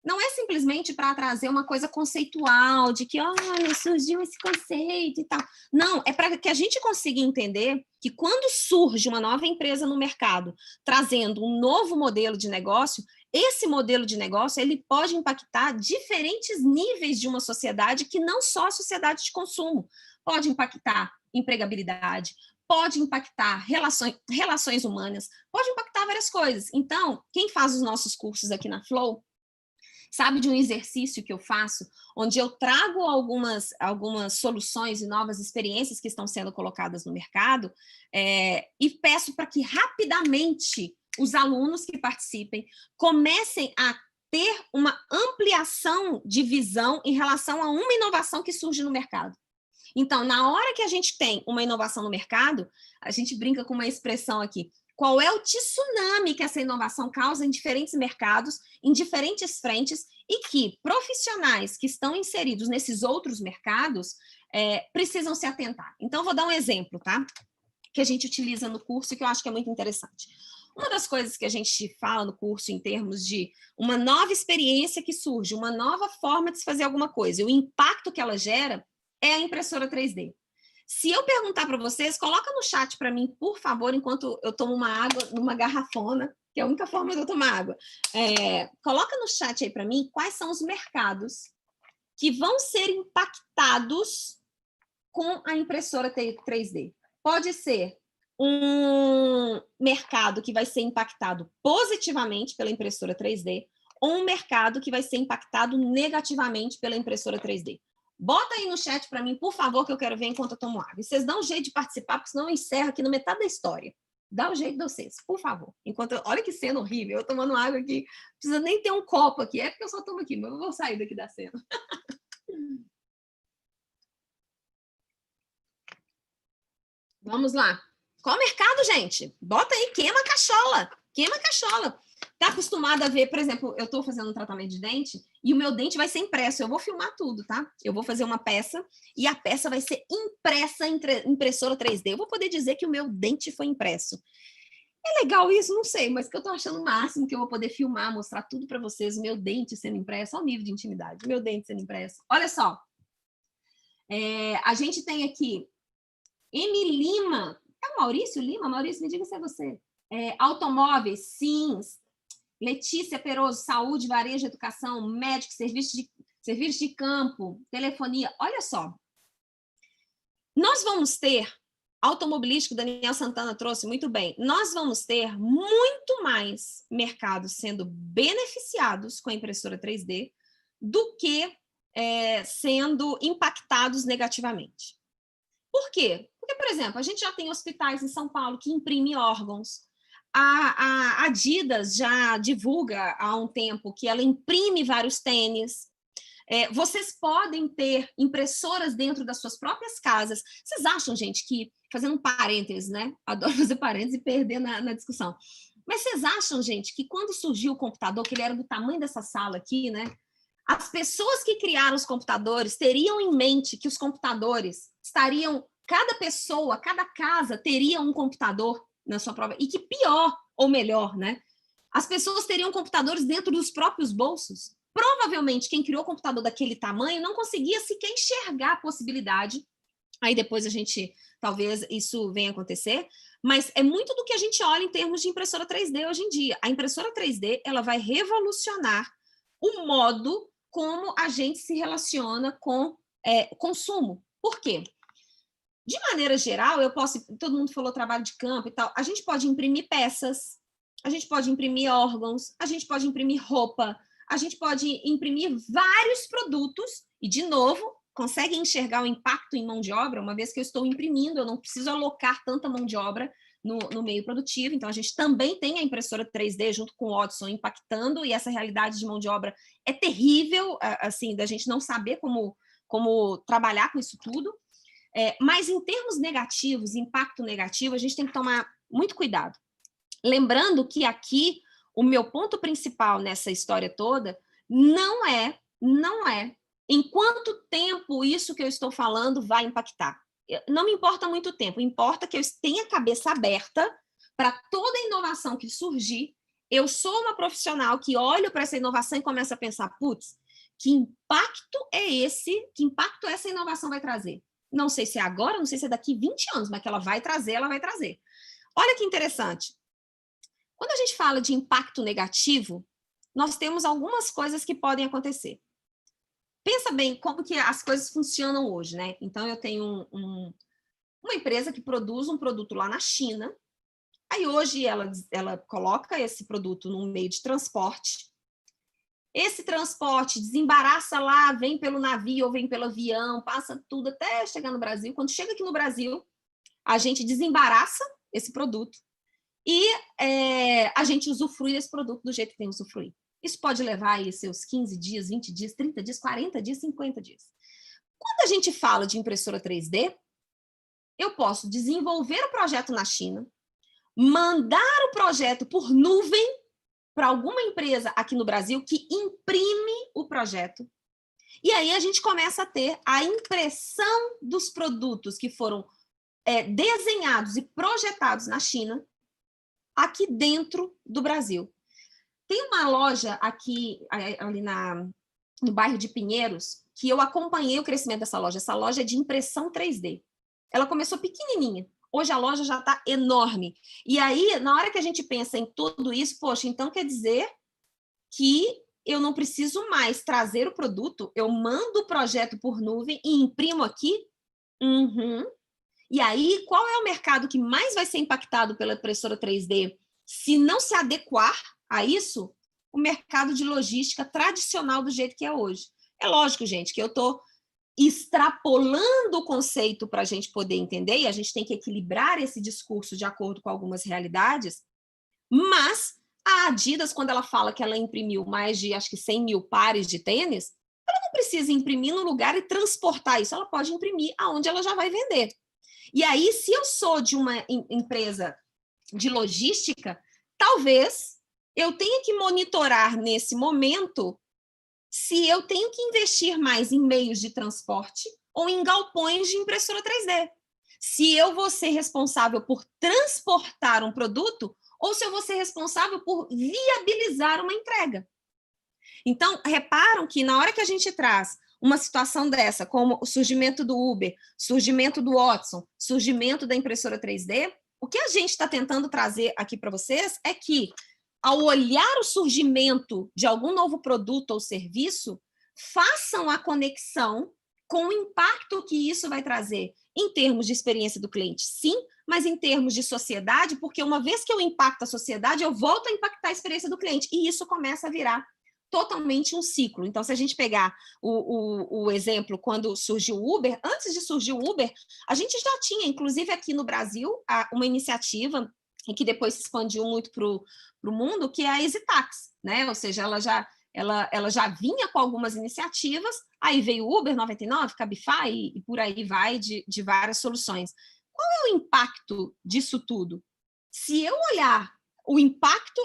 Não é simplesmente para trazer uma coisa conceitual, de que, olha, surgiu esse conceito e tal. Não, é para que a gente consiga entender que quando surge uma nova empresa no mercado, trazendo um novo modelo de negócio, esse modelo de negócio ele pode impactar diferentes níveis de uma sociedade que não só a sociedade de consumo. Pode impactar empregabilidade, pode impactar relações humanas, pode impactar várias coisas. Então, quem faz os nossos cursos aqui na Flow, sabe de um exercício que eu faço, onde eu trago algumas soluções e novas experiências que estão sendo colocadas no mercado e peço para que rapidamente os alunos que participem comecem a ter uma ampliação de visão em relação a uma inovação que surge no mercado. Então, na hora que a gente tem uma inovação no mercado, a gente brinca com uma expressão aqui, qual é o tsunami que essa inovação causa em diferentes mercados, em diferentes frentes, e que profissionais que estão inseridos nesses outros mercados precisam se atentar. Então, vou dar um exemplo, tá? Que a gente utiliza no curso e que eu acho que é muito interessante. Uma das coisas que a gente fala no curso em termos de uma nova experiência que surge, uma nova forma de se fazer alguma coisa, e o impacto que ela gera é a impressora 3D. Se eu perguntar para vocês, coloca no chat para mim, por favor, enquanto eu tomo uma água numa garrafona, que é a única forma de eu tomar água. Coloca no chat aí para mim quais são os mercados que vão ser impactados com a impressora 3D. Pode ser um mercado que vai ser impactado positivamente pela impressora 3D ou um mercado que vai ser impactado negativamente pela impressora 3D. Bota aí no chat para mim, por favor, que eu quero ver enquanto eu tomo água. E vocês dão um jeito de participar, porque senão eu encerro aqui na metade da história. Dá o jeito de vocês, por favor. Olha que cena horrível, eu tomando água aqui. Não precisa nem ter um copo aqui, é porque eu só tomo aqui, mas eu vou sair daqui da cena. Vamos lá. Qual mercado, gente? Bota aí, queima a cachola. Queima a cachola. Tá acostumado a ver, por exemplo, eu tô fazendo um tratamento de dente e o meu dente vai ser impresso. Eu vou filmar tudo, tá? Eu vou fazer uma peça e a peça vai ser impressa em impressora 3D. Eu vou poder dizer que o meu dente foi impresso. É legal isso? Não sei, mas que eu tô achando o máximo que eu vou poder filmar, mostrar tudo para vocês, o meu dente sendo impresso. Olha o nível de intimidade, meu dente sendo impresso. Olha só. A gente tem aqui M. Lima. É o Maurício Lima? Maurício, me diga se é você. Automóveis, Sims. Letícia Peroso, saúde, varejo, educação, médico, serviço de campo, telefonia. Olha só. Nós vamos ter, automobilístico, Daniel Santana trouxe muito bem, nós vamos ter muito mais mercados sendo beneficiados com a impressora 3D do que sendo impactados negativamente. Por quê? Porque, por exemplo, a gente já tem hospitais em São Paulo que imprimem órgãos. A Adidas já divulga há um tempo que ela imprime vários tênis. Vocês podem ter impressoras dentro das suas próprias casas. Vocês acham, gente, que, fazendo um parênteses, né? Adoro fazer parênteses e perder na discussão. Mas vocês acham, gente, que quando surgiu o computador, que ele era do tamanho dessa sala aqui, né? As pessoas que criaram os computadores teriam em mente que os computadores estariam... Cada pessoa, cada casa teria um computador na sua própria... E que pior, ou melhor, né? As pessoas teriam computadores dentro dos próprios bolsos. Provavelmente, quem criou o computador daquele tamanho não conseguia sequer enxergar a possibilidade. Aí depois talvez isso venha acontecer, mas é muito do que a gente olha em termos de impressora 3D hoje em dia. A impressora 3D, ela vai revolucionar o modo como a gente se relaciona com consumo. Por quê? De maneira geral, todo mundo falou trabalho de campo e tal, a gente pode imprimir peças, a gente pode imprimir órgãos, a gente pode imprimir roupa, a gente pode imprimir vários produtos e, de novo, consegue enxergar o impacto em mão de obra, uma vez que eu estou imprimindo, eu não preciso alocar tanta mão de obra no meio produtivo, então a gente também tem a impressora 3D junto com o Watson impactando, e essa realidade de mão de obra é terrível, assim, da gente não saber como trabalhar com isso tudo. Mas em termos negativos, impacto negativo, a gente tem que tomar muito cuidado. Lembrando que aqui, o meu ponto principal nessa história toda não é em quanto tempo isso que eu estou falando vai impactar. Não me importa muito tempo, importa que eu tenha a cabeça aberta para toda inovação que surgir. Eu sou uma profissional que olho para essa inovação e começo a pensar, putz, que impacto é esse? Que impacto essa inovação vai trazer? Não sei se é agora, não sei se é daqui 20 anos, mas que ela vai trazer, ela vai trazer. Olha que interessante. Quando a gente fala de impacto negativo, nós temos algumas coisas que podem acontecer. Pensa bem como que as coisas funcionam hoje, né? Então, eu tenho uma empresa que produz um produto lá na China, aí hoje ela coloca esse produto num meio de transporte, esse transporte desembaraça lá, vem pelo navio ou vem pelo avião, passa tudo até chegar no Brasil. Quando chega aqui no Brasil, a gente desembaraça esse produto e a gente usufrui desse produto do jeito que tem que usufruir. Isso pode levar aí seus 15 dias, 20 dias, 30 dias, 40 dias, 50 dias. Quando a gente fala de impressora 3D, eu posso desenvolver o projeto na China, mandar o projeto por nuvem para alguma empresa aqui no Brasil que imprime o projeto. E aí a gente começa a ter a impressão dos produtos que foram desenhados e projetados na China, aqui dentro do Brasil. Tem uma loja aqui, ali no bairro de Pinheiros, que eu acompanhei o crescimento dessa loja. Essa loja é de impressão 3D. Ela começou pequenininha. Hoje a loja já está enorme. E aí, na hora que a gente pensa em tudo isso, poxa, então quer dizer que eu não preciso mais trazer o produto, eu mando o projeto por nuvem e imprimo aqui? Uhum. E aí, qual é o mercado que mais vai ser impactado pela impressora 3D se não se adequar a isso? O mercado de logística tradicional do jeito que é hoje. É lógico, gente, que eu estou extrapolando o conceito para a gente poder entender, e a gente tem que equilibrar esse discurso de acordo com algumas realidades, mas a Adidas, quando ela fala que ela imprimiu mais de, acho que 100 mil pares de tênis, ela não precisa imprimir no lugar e transportar isso, ela pode imprimir aonde ela já vai vender. E aí, se eu sou de uma empresa de logística, talvez eu tenha que monitorar nesse momento se eu tenho que investir mais em meios de transporte ou em galpões de impressora 3D. Se eu vou ser responsável por transportar um produto ou se eu vou ser responsável por viabilizar uma entrega. Então, reparam que na hora que a gente traz uma situação dessa, como o surgimento do Uber, surgimento do Watson, surgimento da impressora 3D, o que a gente está tentando trazer aqui para vocês é que, ao olhar o surgimento de algum novo produto ou serviço, façam a conexão com o impacto que isso vai trazer em termos de experiência do cliente, sim, mas em termos de sociedade, porque uma vez que eu impacto a sociedade, eu volto a impactar a experiência do cliente, e isso começa a virar totalmente um ciclo. Então, se a gente pegar o exemplo quando surgiu o Uber, antes de surgir o Uber, a gente já tinha, inclusive aqui no Brasil, uma iniciativa e que depois se expandiu muito para o mundo, que é a EasyTax, né? Ou seja, ela já vinha com algumas iniciativas, aí veio o Uber 99, Cabify e por aí vai de várias soluções. Qual é o impacto disso tudo? Se eu olhar o impacto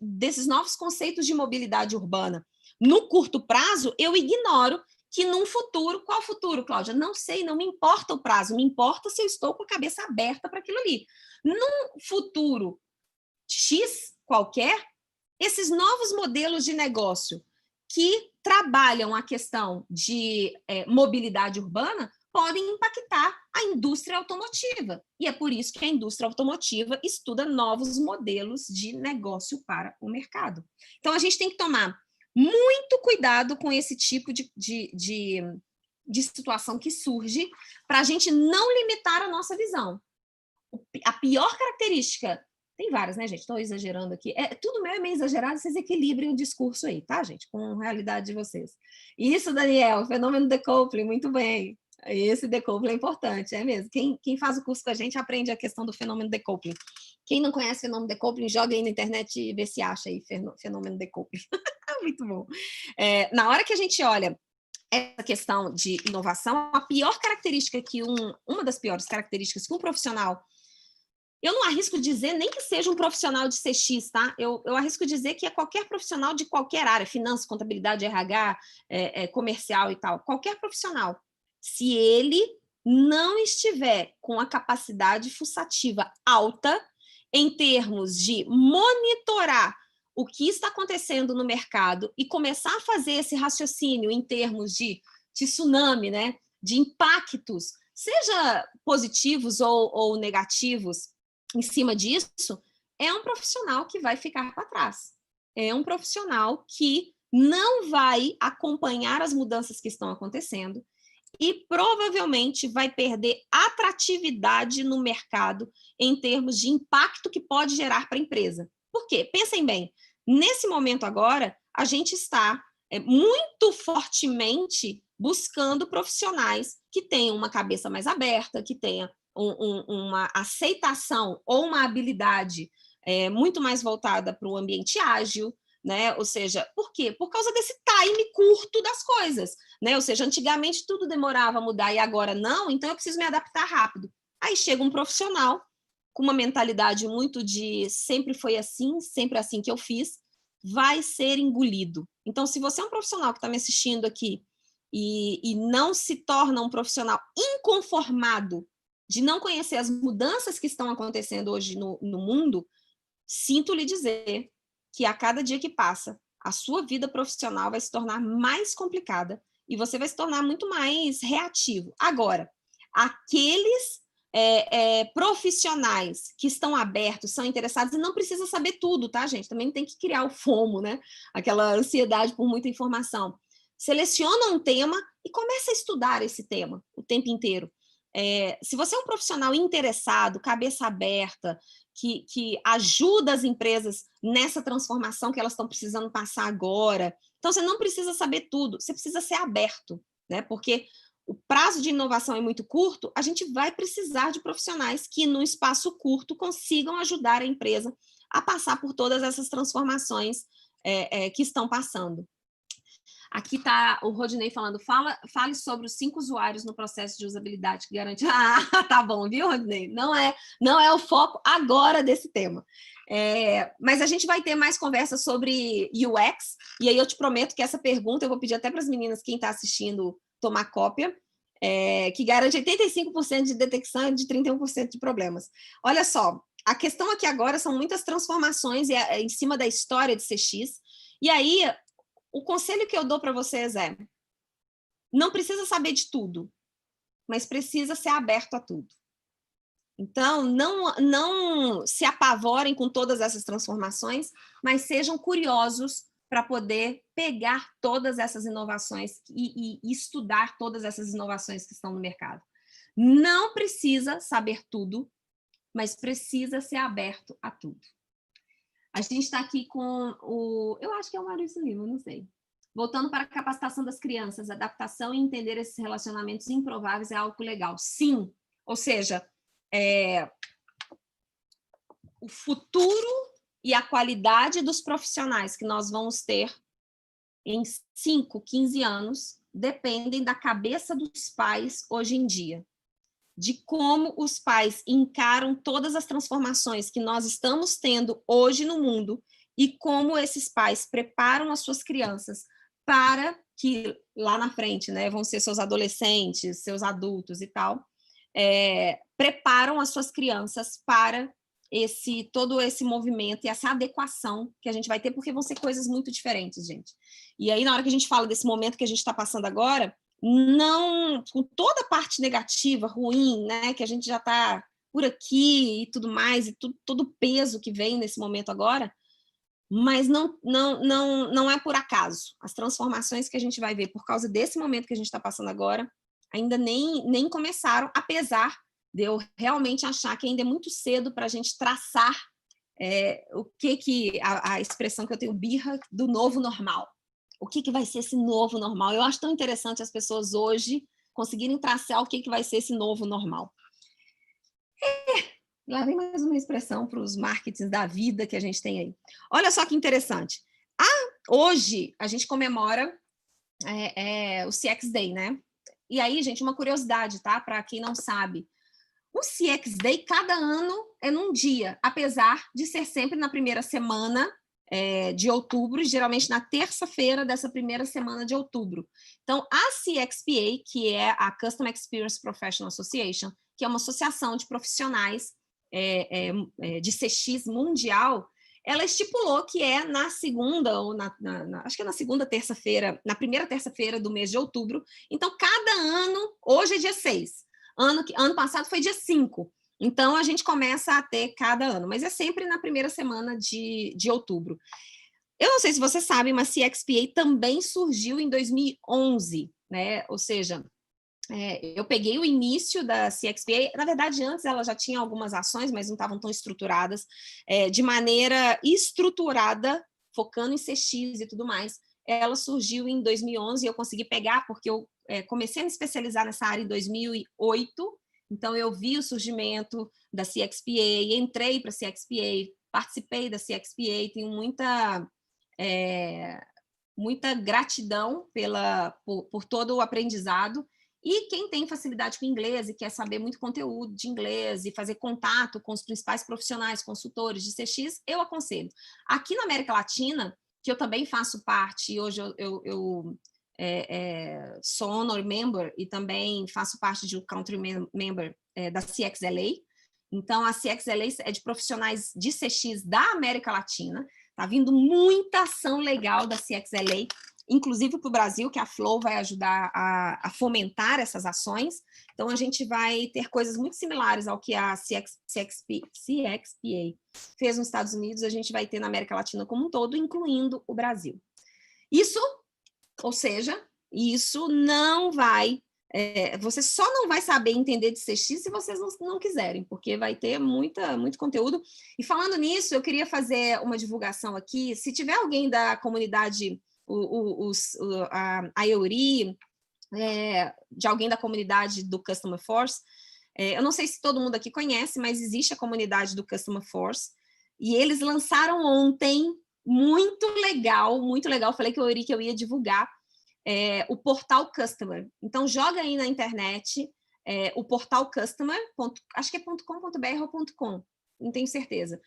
desses novos conceitos de mobilidade urbana no curto prazo, eu ignoro que num futuro, qual futuro, Cláudia? Não sei, não me importa o prazo, me importa se eu estou com a cabeça aberta para aquilo ali. Num futuro X qualquer, esses novos modelos de negócio que trabalham a questão de mobilidade urbana podem impactar a indústria automotiva. E é por isso que a indústria automotiva estuda novos modelos de negócio para o mercado. Então, a gente tem que tomar muito cuidado com esse tipo de situação que surge para a gente não limitar a nossa visão. A pior característica, tem várias, né, gente? Estou exagerando aqui. Tudo meu é meio exagerado, vocês equilibrem o discurso aí, tá, gente? Com a realidade de vocês. Isso, Daniel, fenômeno decoupling, muito bem. Esse decoupling é importante, é mesmo. Quem faz o curso com a gente aprende a questão do fenômeno decoupling. Quem não conhece o fenômeno decoupling, joga aí na internet e vê se acha aí fenômeno decoupling. Muito bom. Na hora que a gente olha essa questão de inovação, a pior característica que uma das piores características que um profissional, eu não arrisco dizer nem que seja um profissional de CX, tá? Eu arrisco dizer que é qualquer profissional de qualquer área, finanças, contabilidade, RH, comercial e tal, qualquer profissional, se ele não estiver com a capacidade fuçativa alta em termos de monitorar o que está acontecendo no mercado e começar a fazer esse raciocínio em termos de tsunami, né? De impactos, seja positivos ou negativos, em cima disso, é um profissional que vai ficar para trás. É um profissional que não vai acompanhar as mudanças que estão acontecendo e provavelmente vai perder atratividade no mercado em termos de impacto que pode gerar para a empresa. Por quê? Pensem bem, nesse momento agora, a gente está muito fortemente buscando profissionais que tenham uma cabeça mais aberta, que tenham uma aceitação ou uma habilidade muito mais voltada para o ambiente ágil, né? Ou seja, por quê? Por causa desse time curto das coisas, né? Ou seja, antigamente tudo demorava a mudar e agora não, então eu preciso me adaptar rápido. Aí chega um profissional com uma mentalidade muito de sempre foi assim, sempre assim que eu fiz, vai ser engolido. Então, se você é um profissional que está me assistindo aqui e não se torna um profissional inconformado de não conhecer as mudanças que estão acontecendo hoje no mundo, sinto lhe dizer que a cada dia que passa, a sua vida profissional vai se tornar mais complicada e você vai se tornar muito mais reativo. Agora, aqueles profissionais que estão abertos, são interessados, e não precisa saber tudo, tá, gente? Também não tem que criar o FOMO, né? Aquela ansiedade por muita informação. Seleciona um tema e começa a estudar esse tema o tempo inteiro. Se você é um profissional interessado, cabeça aberta, que ajuda as empresas nessa transformação que elas estão precisando passar agora, então você não precisa saber tudo, você precisa ser aberto, né? Porque o prazo de inovação é muito curto, a gente vai precisar de profissionais que, num espaço curto, consigam ajudar a empresa a passar por todas essas transformações que estão passando. Aqui está o Rodinei falando, fale sobre os 5 usuários no processo de usabilidade que garante... Ah, tá bom, viu, Rodinei? Não é o foco agora desse tema. Mas a gente vai ter mais conversa sobre UX, e aí eu te prometo que essa pergunta, eu vou pedir até para as meninas, quem está assistindo, tomar cópia, que garante 85% de detecção e de 31% de problemas. Olha só, a questão aqui agora são muitas transformações em cima da história de CX, e aí o conselho que eu dou para vocês não precisa saber de tudo, mas precisa ser aberto a tudo. Então, não se apavorem com todas essas transformações, mas sejam curiosos para poder pegar todas essas inovações e estudar todas essas inovações que estão no mercado. Não precisa saber tudo, mas precisa ser aberto a tudo. A gente está aqui com eu acho que é o Maurício Lima, não sei. Voltando para a capacitação das crianças, adaptação e entender esses relacionamentos improváveis é algo legal. Sim, ou seja, o futuro e a qualidade dos profissionais que nós vamos ter em 5, 15 anos dependem da cabeça dos pais hoje em dia, de como os pais encaram todas as transformações que nós estamos tendo hoje no mundo e como esses pais preparam as suas crianças para que lá na frente, né, vão ser seus adolescentes, seus adultos e tal, preparam as suas crianças para todo esse movimento e essa adequação que a gente vai ter, porque vão ser coisas muito diferentes, gente. E aí, na hora que a gente fala desse momento que a gente está passando agora, não com toda a parte negativa, ruim, né, que a gente já está por aqui e tudo mais, e todo o peso que vem nesse momento agora, mas não é por acaso. As transformações que a gente vai ver por causa desse momento que a gente está passando agora, ainda nem começaram, apesar de eu realmente achar que ainda é muito cedo para a gente traçar o que a expressão que eu tenho, birra, do novo normal. O que vai ser esse novo normal? Eu acho tão interessante as pessoas hoje conseguirem traçar o que vai ser esse novo normal. Lá vem mais uma expressão para os marketings da vida que a gente tem aí. Olha só que interessante. Hoje a gente comemora o CX Day, né? E aí, gente, uma curiosidade, tá? Para quem não sabe. O CX Day, cada ano, é num dia, apesar de ser sempre na primeira semana de outubro, geralmente na terça-feira dessa primeira semana de outubro. Então, a CXPA, que é a Customer Experience Professional Association, que é uma associação de profissionais de CX mundial, ela estipulou que é na segunda, ou acho que é na segunda terça-feira, na primeira terça-feira do mês de outubro. Então, cada ano, hoje é dia 6, ano passado foi dia 5, então a gente começa a ter cada ano, mas é sempre na primeira semana de outubro. Eu não sei se vocês sabem, mas CXPA também surgiu em 2011, né? Ou seja, eu peguei o início da CXPA, na verdade antes ela já tinha algumas ações, mas não estavam tão estruturadas, de maneira estruturada, focando em CX e tudo mais. Ela surgiu em 2011 e eu consegui pegar porque eu comecei a me especializar nessa área em 2008, então eu vi o surgimento da CXPA, entrei para a CXPA, participei da CXPA, tenho muita gratidão por todo o aprendizado. E quem tem facilidade com inglês e quer saber muito conteúdo de inglês e fazer contato com os principais profissionais, consultores de CX, eu aconselho. Aqui na América Latina, que eu também faço parte, hoje eu sou Honor Member e também faço parte de um Country Member da CXLA. Então, a CXLA é de profissionais de CX da América Latina. Está vindo muita ação legal da CXLA. inclusive para o Brasil, que a Flow vai ajudar a fomentar essas ações. Então, a gente vai ter coisas muito similares ao que a CXPA fez nos Estados Unidos, a gente vai ter na América Latina como um todo, incluindo o Brasil. Isso, ou seja, isso não vai... você só não vai saber entender de CX se vocês não quiserem, porque vai ter muito conteúdo. E falando nisso, eu queria fazer uma divulgação aqui. Se tiver alguém da comunidade, a EURI, de alguém da comunidade do Customer Force, eu não sei se todo mundo aqui conhece, mas existe a comunidade do Customer Force, e eles lançaram ontem, muito legal, falei que eu ia divulgar, o portal Customer. Então, joga aí na internet o portal Customer, acho que é .com.br ou .com, não tenho certeza.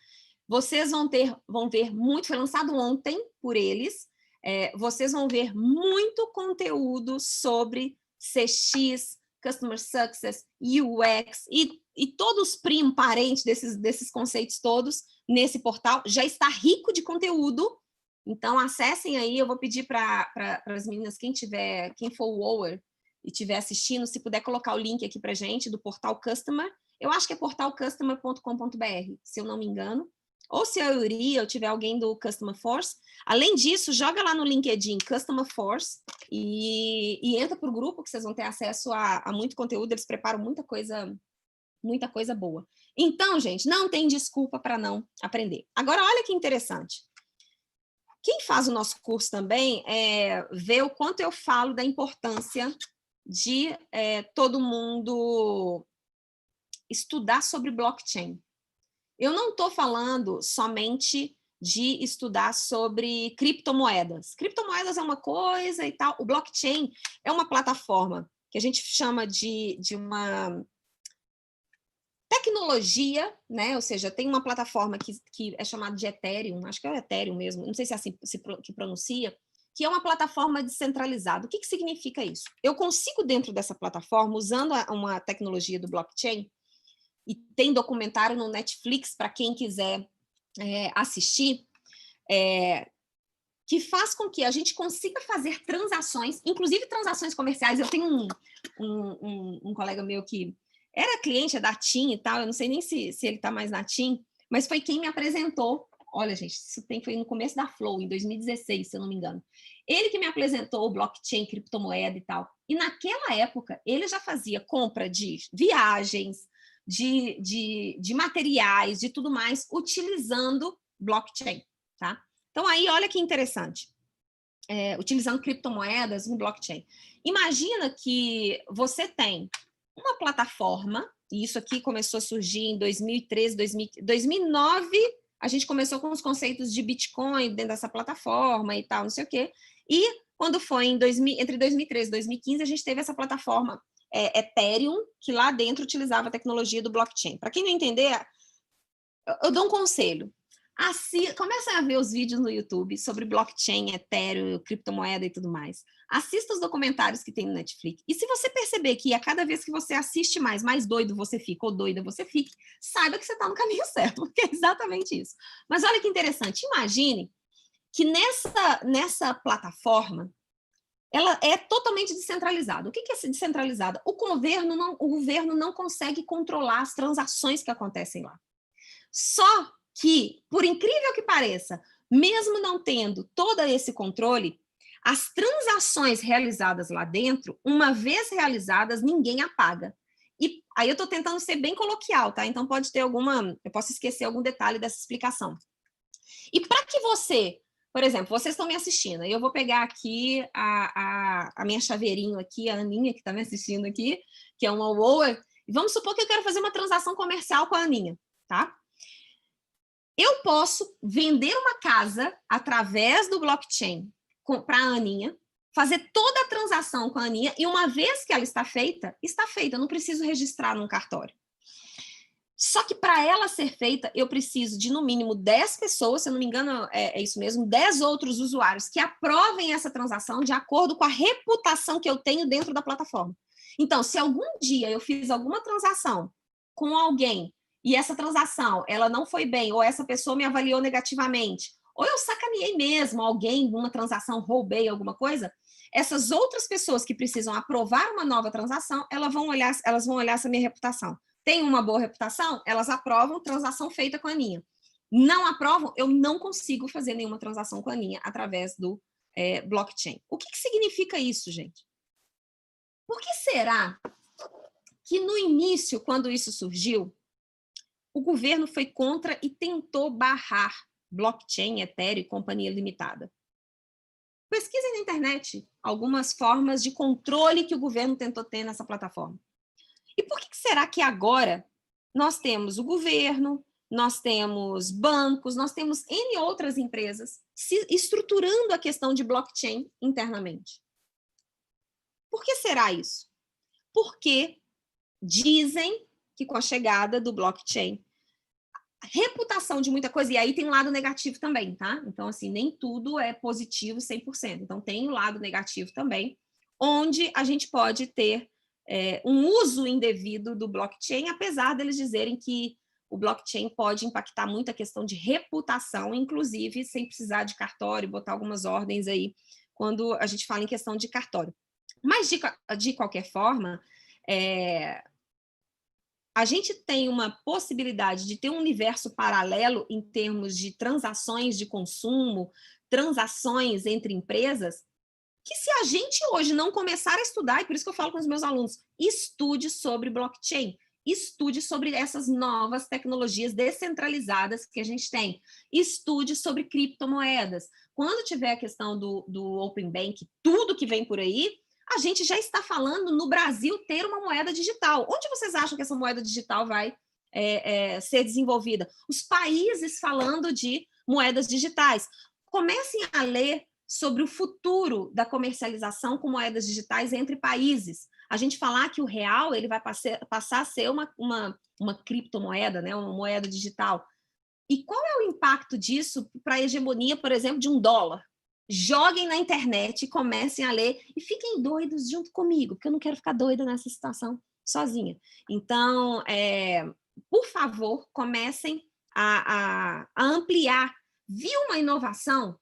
Vocês vão ver muito, foi lançado ontem por eles, vocês vão ver muito conteúdo sobre CX, Customer Success, UX, e todos os parentes desses conceitos todos nesse portal. Já está rico de conteúdo. Então, acessem aí, eu vou pedir para as meninas, quem for o Ower e estiver assistindo, se puder colocar o link aqui para a gente, do portal Customer. Eu acho que é portalcustomer.com.br, se eu não me engano. Ou se eu iria, ou tiver alguém do Customer Force. Além disso, joga lá no LinkedIn Customer Force e entra para o grupo, que vocês vão ter acesso a muito conteúdo, eles preparam muita coisa boa. Então, gente, não tem desculpa para não aprender. Agora, olha que interessante. Quem faz o nosso curso também vê o quanto eu falo da importância de todo mundo estudar sobre blockchain. Eu não estou falando somente de estudar sobre criptomoedas. Criptomoedas é uma coisa e tal. O blockchain é uma plataforma que a gente chama de uma tecnologia, né? Ou seja, tem uma plataforma que é chamada de Ethereum, acho que é o Ethereum mesmo, não sei se é assim que pronuncia, que é uma plataforma descentralizada. O que significa isso? Eu consigo, dentro dessa plataforma, usando uma tecnologia do blockchain, e tem documentário no Netflix para quem quiser assistir, que faz com que a gente consiga fazer transações, inclusive transações comerciais. Eu tenho um colega meu que era cliente da TIM e tal, eu não sei nem se ele está mais na TIM, mas foi quem me apresentou. Olha, gente, isso foi no começo da Flow, em 2016, se eu não me engano. Ele que me apresentou o blockchain, criptomoeda e tal. E naquela época, ele já fazia compra de viagens, de materiais, de tudo mais, utilizando blockchain, tá? Então, aí, olha que interessante. Utilizando criptomoedas no blockchain. Imagina que você tem uma plataforma, e isso aqui começou a surgir em 2013, 2009, a gente começou com os conceitos de Bitcoin dentro dessa plataforma e tal, não sei o quê. E quando foi entre 2013 e 2015, a gente teve essa plataforma Ethereum, que lá dentro utilizava a tecnologia do blockchain. Para quem não entender, eu dou um conselho. Comecem a ver os vídeos no YouTube sobre blockchain, Ethereum, criptomoeda e tudo mais. Assista os documentários que tem no Netflix. E se você perceber que a cada vez que você assiste mais doido você fica, ou doida você fica, saiba que você está no caminho certo, porque é exatamente isso. Mas olha que interessante, imagine que nessa plataforma, ela é totalmente descentralizada. O que é descentralizada? O governo não consegue controlar as transações que acontecem lá. Só que, por incrível que pareça, mesmo não tendo todo esse controle, as transações realizadas lá dentro, uma vez realizadas, ninguém apaga. E aí eu estou tentando ser bem coloquial, tá? Então pode ter eu posso esquecer algum detalhe dessa explicação. E para que você, por exemplo, vocês estão me assistindo, e eu vou pegar aqui a minha chaveirinho aqui, a Aninha que está me assistindo aqui, que é uma Ower, e vamos supor que eu quero fazer uma transação comercial com a Aninha, tá? Eu posso vender uma casa através do blockchain para a Aninha, fazer toda a transação com a Aninha, e uma vez que ela está feita, eu não preciso registrar num cartório. Só que para ela ser feita, eu preciso de no mínimo 10 pessoas, se eu não me engano é isso mesmo, 10 outros usuários que aprovem essa transação de acordo com a reputação que eu tenho dentro da plataforma. Então, se algum dia eu fiz alguma transação com alguém e essa transação ela não foi bem, ou essa pessoa me avaliou negativamente, ou eu sacaneei mesmo alguém numa transação, roubei alguma coisa, essas outras pessoas que precisam aprovar uma nova transação, elas vão olhar essa minha reputação. Tem uma boa reputação? Elas aprovam transação feita com a Aninha. Não aprovam? Eu não consigo fazer nenhuma transação com a Aninha através do blockchain. O que significa isso, gente? Por que será que no início, quando isso surgiu, o governo foi contra e tentou barrar blockchain, Ethereum e companhia limitada? Pesquisem na internet algumas formas de controle que o governo tentou ter nessa plataforma. E por que será que agora nós temos o governo, nós temos bancos, nós temos N outras empresas se estruturando a questão de blockchain internamente? Por que será isso? Porque dizem que com a chegada do blockchain, a reputação de muita coisa, e aí tem um lado negativo também, tá? Então, assim, nem tudo é positivo 100%. Então, tem o lado negativo também, onde a gente pode ter um uso indevido do blockchain, apesar deles dizerem que o blockchain pode impactar muito a questão de reputação, inclusive sem precisar de cartório, botar algumas ordens aí, quando a gente fala em questão de cartório. Mas, de qualquer forma, a gente tem uma possibilidade de ter um universo paralelo em termos de transações de consumo, transações entre empresas, que se a gente hoje não começar a estudar, e por isso que eu falo com os meus alunos, estude sobre blockchain, estude sobre essas novas tecnologias descentralizadas que a gente tem, estude sobre criptomoedas. Quando tiver a questão do Open Bank, tudo que vem por aí, a gente já está falando no Brasil ter uma moeda digital. Onde vocês acham que essa moeda digital vai ser desenvolvida? Os países falando de moedas digitais. Comecem a ler sobre o futuro da comercialização com moedas digitais entre países. A gente falar que o real ele vai passar a ser uma criptomoeda, né? Uma moeda digital. E qual é o impacto disso para a hegemonia, por exemplo, de um dólar? Joguem na internet, comecem a ler e fiquem doidos junto comigo, porque eu não quero ficar doida nessa situação sozinha. Então, por favor, comecem a ampliar. Viu uma inovação?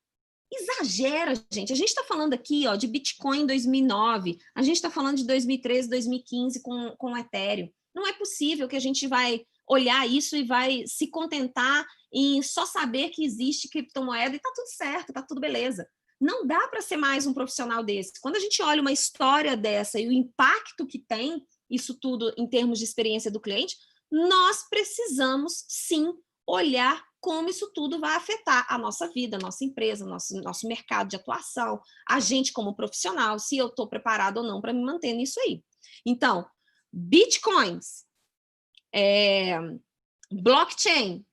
Exagera, gente. A gente está falando aqui de Bitcoin em 2009, a gente está falando de 2013, 2015 com o Ethereum. Não é possível que a gente vai olhar isso e vai se contentar em só saber que existe criptomoeda e está tudo certo, está tudo beleza. Não dá para ser mais um profissional desse. Quando a gente olha uma história dessa e o impacto que tem isso tudo em termos de experiência do cliente, nós precisamos, sim, olhar como isso tudo vai afetar a nossa vida, a nossa empresa, nosso mercado de atuação, a gente como profissional, se eu estou preparado ou não para me manter nisso aí. Então, bitcoins, blockchain,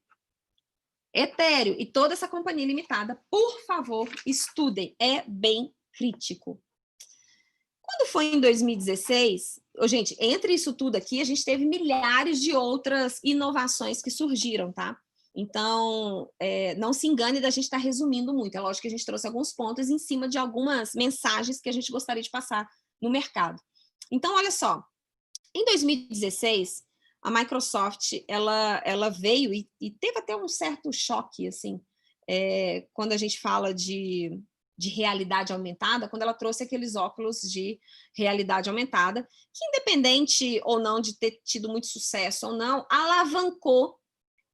Ethereum e toda essa companhia limitada, por favor, estudem, é bem crítico. Quando foi em 2016, gente, entre isso tudo aqui, a gente teve milhares de outras inovações que surgiram, tá? Então, não se engane da gente estar resumindo muito. É lógico que a gente trouxe alguns pontos em cima de algumas mensagens que a gente gostaria de passar no mercado. Então, olha só, em 2016, a Microsoft ela veio e teve até um certo choque, assim, quando a gente fala de realidade aumentada, quando ela trouxe aqueles óculos de realidade aumentada, que independente ou não de ter tido muito sucesso ou não, alavancou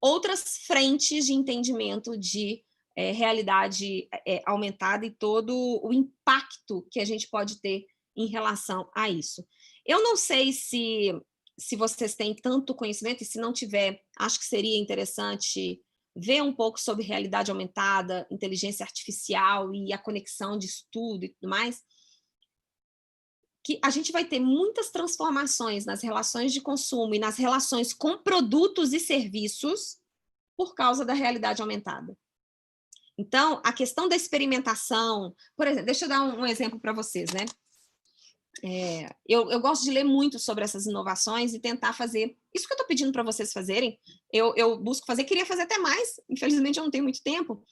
outras frentes de entendimento de realidade aumentada e todo o impacto que a gente pode ter em relação a isso. Eu não sei se vocês têm tanto conhecimento, e se não tiver, acho que seria interessante ver um pouco sobre realidade aumentada, inteligência artificial e a conexão disso tudo e tudo mais, que a gente vai ter muitas transformações nas relações de consumo e nas relações com produtos e serviços por causa da realidade aumentada. Então, a questão da experimentação, por exemplo, deixa eu dar um exemplo para vocês, né? Eu gosto de ler muito sobre essas inovações e tentar fazer isso que eu estou pedindo para vocês fazerem. Eu busco fazer, queria fazer até mais, infelizmente eu não tenho muito tempo,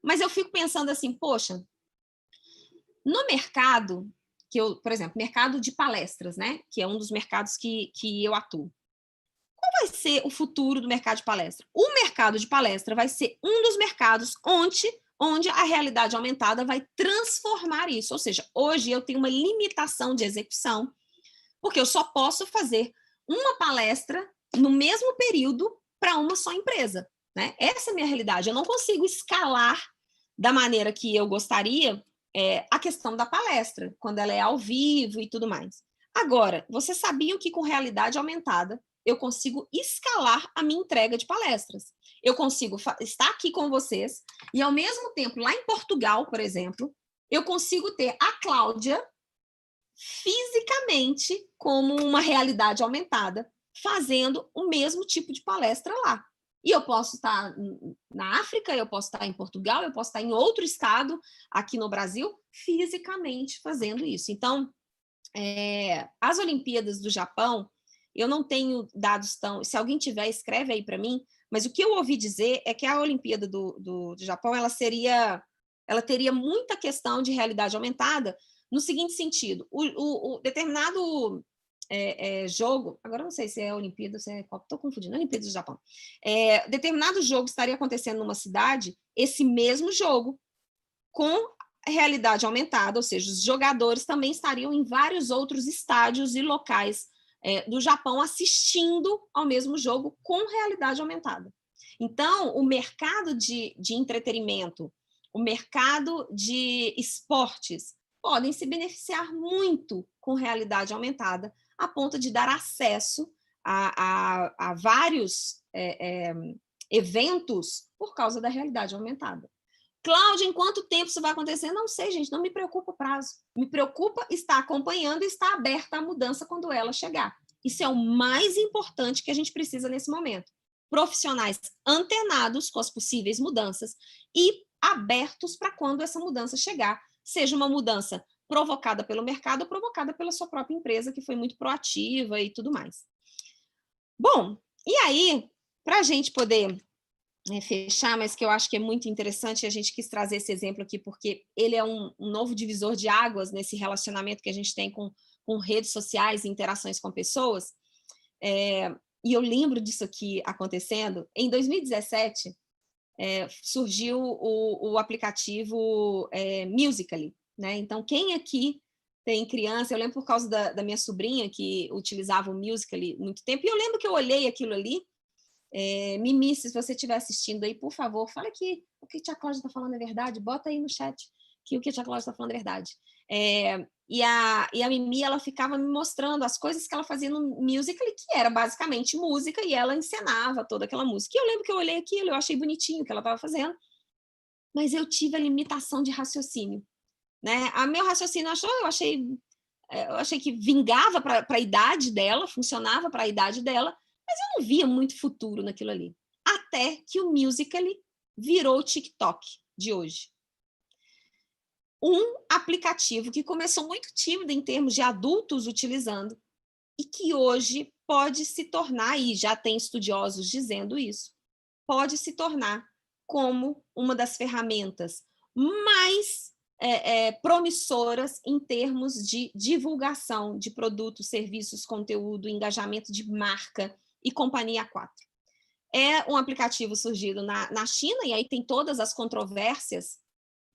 mas eu fico pensando assim, poxa, no mercado, por exemplo, mercado de palestras, né? Que é um dos mercados que eu atuo. Qual vai ser o futuro do mercado de palestra? O mercado de palestra vai ser um dos mercados onde onde a realidade aumentada vai transformar isso. Ou seja, hoje eu tenho uma limitação de execução, porque eu só posso fazer uma palestra no mesmo período para uma só empresa, né? Essa é a minha realidade. Eu não consigo escalar da maneira que eu gostaria a questão da palestra, quando ela é ao vivo e tudo mais. Agora, vocês sabiam que com realidade aumentada eu consigo escalar a minha entrega de palestras. Eu consigo estar aqui com vocês e, ao mesmo tempo, lá em Portugal, por exemplo, eu consigo ter a Cláudia fisicamente como uma realidade aumentada, fazendo o mesmo tipo de palestra lá. E eu posso estar na África, eu posso estar em Portugal, eu posso estar em outro estado aqui no Brasil, fisicamente fazendo isso. Então, as Olimpíadas do Japão, eu não tenho dados tão... Se alguém tiver, escreve aí para mim, mas o que eu ouvi dizer é que a Olimpíada do Japão, ela teria muita questão de realidade aumentada, no seguinte sentido, o determinado jogo, agora não sei se é Olimpíada, se é Copa, estou confundindo, Olimpíada do Japão, determinado jogo estaria acontecendo numa cidade, esse mesmo jogo, com realidade aumentada, ou seja, os jogadores também estariam em vários outros estádios e locais do Japão assistindo ao mesmo jogo com realidade aumentada. Então, o mercado de entretenimento, o mercado de esportes, podem se beneficiar muito com realidade aumentada, a ponto de dar acesso a vários eventos por causa da realidade aumentada. Cláudia, em quanto tempo isso vai acontecer? Não sei, gente, não me preocupa o prazo. Me preocupa estar acompanhando e estar aberta à mudança quando ela chegar. Isso é o mais importante que a gente precisa nesse momento. Profissionais antenados com as possíveis mudanças e abertos para quando essa mudança chegar, seja uma mudança provocada pelo mercado ou provocada pela sua própria empresa, que foi muito proativa e tudo mais. Bom, e aí, para a gente poder fechar, mas que eu acho que é muito interessante, e a gente quis trazer esse exemplo aqui, porque ele é um novo divisor de águas nesse relacionamento que a gente tem com redes sociais e interações com pessoas, e eu lembro disso aqui acontecendo. Em 2017, surgiu o aplicativo Musical.ly, né? Então, quem aqui tem criança, eu lembro por causa da minha sobrinha, que utilizava o Musical.ly muito tempo, e eu lembro que eu olhei aquilo ali. Mimi, se você estiver assistindo aí, por favor, fala que o que a tia Cláudia está falando é verdade, bota aí no chat que o que a tia Cláudia está falando é verdade. E a Mimi, ela ficava me mostrando as coisas que ela fazia no Musical.ly, que era basicamente música, e ela encenava toda aquela música. E eu lembro que eu olhei aquilo, eu achei bonitinho o que ela estava fazendo, mas eu tive a limitação de raciocínio, né? A meu raciocínio, eu achei que vingava para a idade dela, funcionava para a idade dela, mas eu não via muito futuro naquilo ali. Até que o Musical.ly virou o TikTok de hoje. Um aplicativo que começou muito tímido em termos de adultos utilizando e que hoje pode se tornar, e já tem estudiosos dizendo isso, pode se tornar como uma das ferramentas mais promissoras em termos de divulgação de produtos, serviços, conteúdo, engajamento de marca e companhia A4. É um aplicativo surgido na China, e aí tem todas as controvérsias,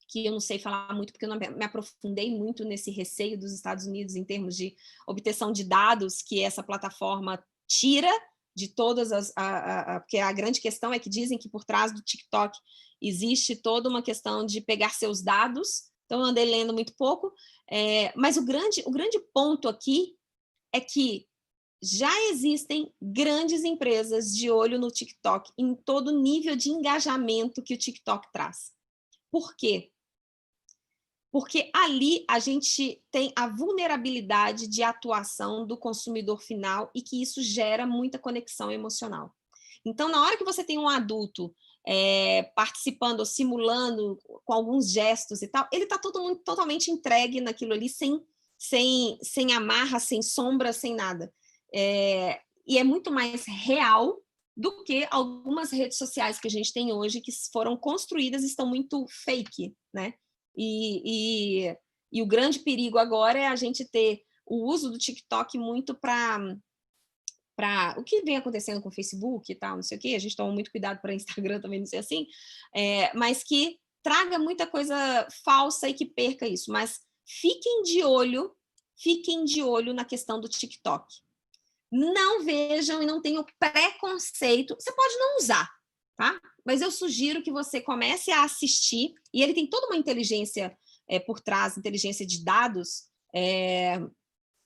que eu não sei falar muito, porque eu não me aprofundei muito nesse receio dos Estados Unidos em termos de obtenção de dados que essa plataforma tira de todas as... porque a grande questão é que dizem que por trás do TikTok existe toda uma questão de pegar seus dados, então eu andei lendo muito pouco, mas o grande ponto aqui é que já existem grandes empresas de olho no TikTok, em todo o nível de engajamento que o TikTok traz. Por quê? Porque ali a gente tem a vulnerabilidade de atuação do consumidor final e que isso gera muita conexão emocional. Então, na hora que você tem um adulto participando ou simulando com alguns gestos e tal, ele está totalmente entregue naquilo ali, sem amarra, sem sombra, sem nada. E é muito mais real do que algumas redes sociais que a gente tem hoje, que foram construídas e estão muito fake, né? E o grande perigo agora é a gente ter o uso do TikTok muito para o que vem acontecendo com o Facebook e tal, não sei o quê, a gente toma muito cuidado para Instagram também não ser assim, mas que traga muita coisa falsa e que perca isso, mas fiquem de olho na questão do TikTok. Não vejam e não tenham preconceito. Você pode não usar, tá? Mas eu sugiro que você comece a assistir, e ele tem toda uma inteligência por trás, inteligência de dados,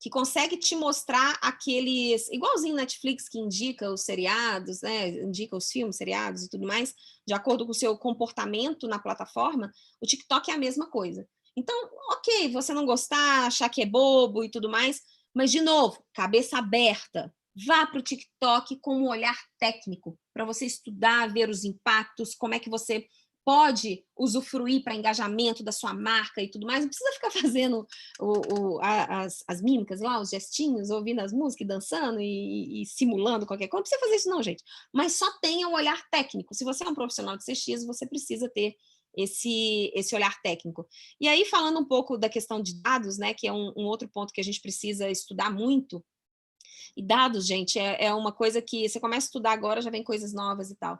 que consegue te mostrar aqueles, igualzinho Netflix, que indica os seriados, né? Indica os filmes, seriados e tudo mais, de acordo com o seu comportamento na plataforma. O TikTok é a mesma coisa. Então, ok, você não gostar, achar que é bobo e tudo mais, mas, de novo, cabeça aberta. Vá para o TikTok com um olhar técnico, para você estudar, ver os impactos, como é que você pode usufruir para engajamento da sua marca e tudo mais. Não precisa ficar fazendo as mímicas lá, os gestinhos, ouvindo as músicas, dançando e simulando qualquer coisa. Não precisa fazer isso não, gente. Mas só tenha um olhar técnico. Se você é um profissional de CX, você precisa ter esse olhar técnico. E aí, falando um pouco da questão de dados, né, que é um outro ponto que a gente precisa estudar muito. E dados, gente, é uma coisa que você começa a estudar agora, já vem coisas novas e tal.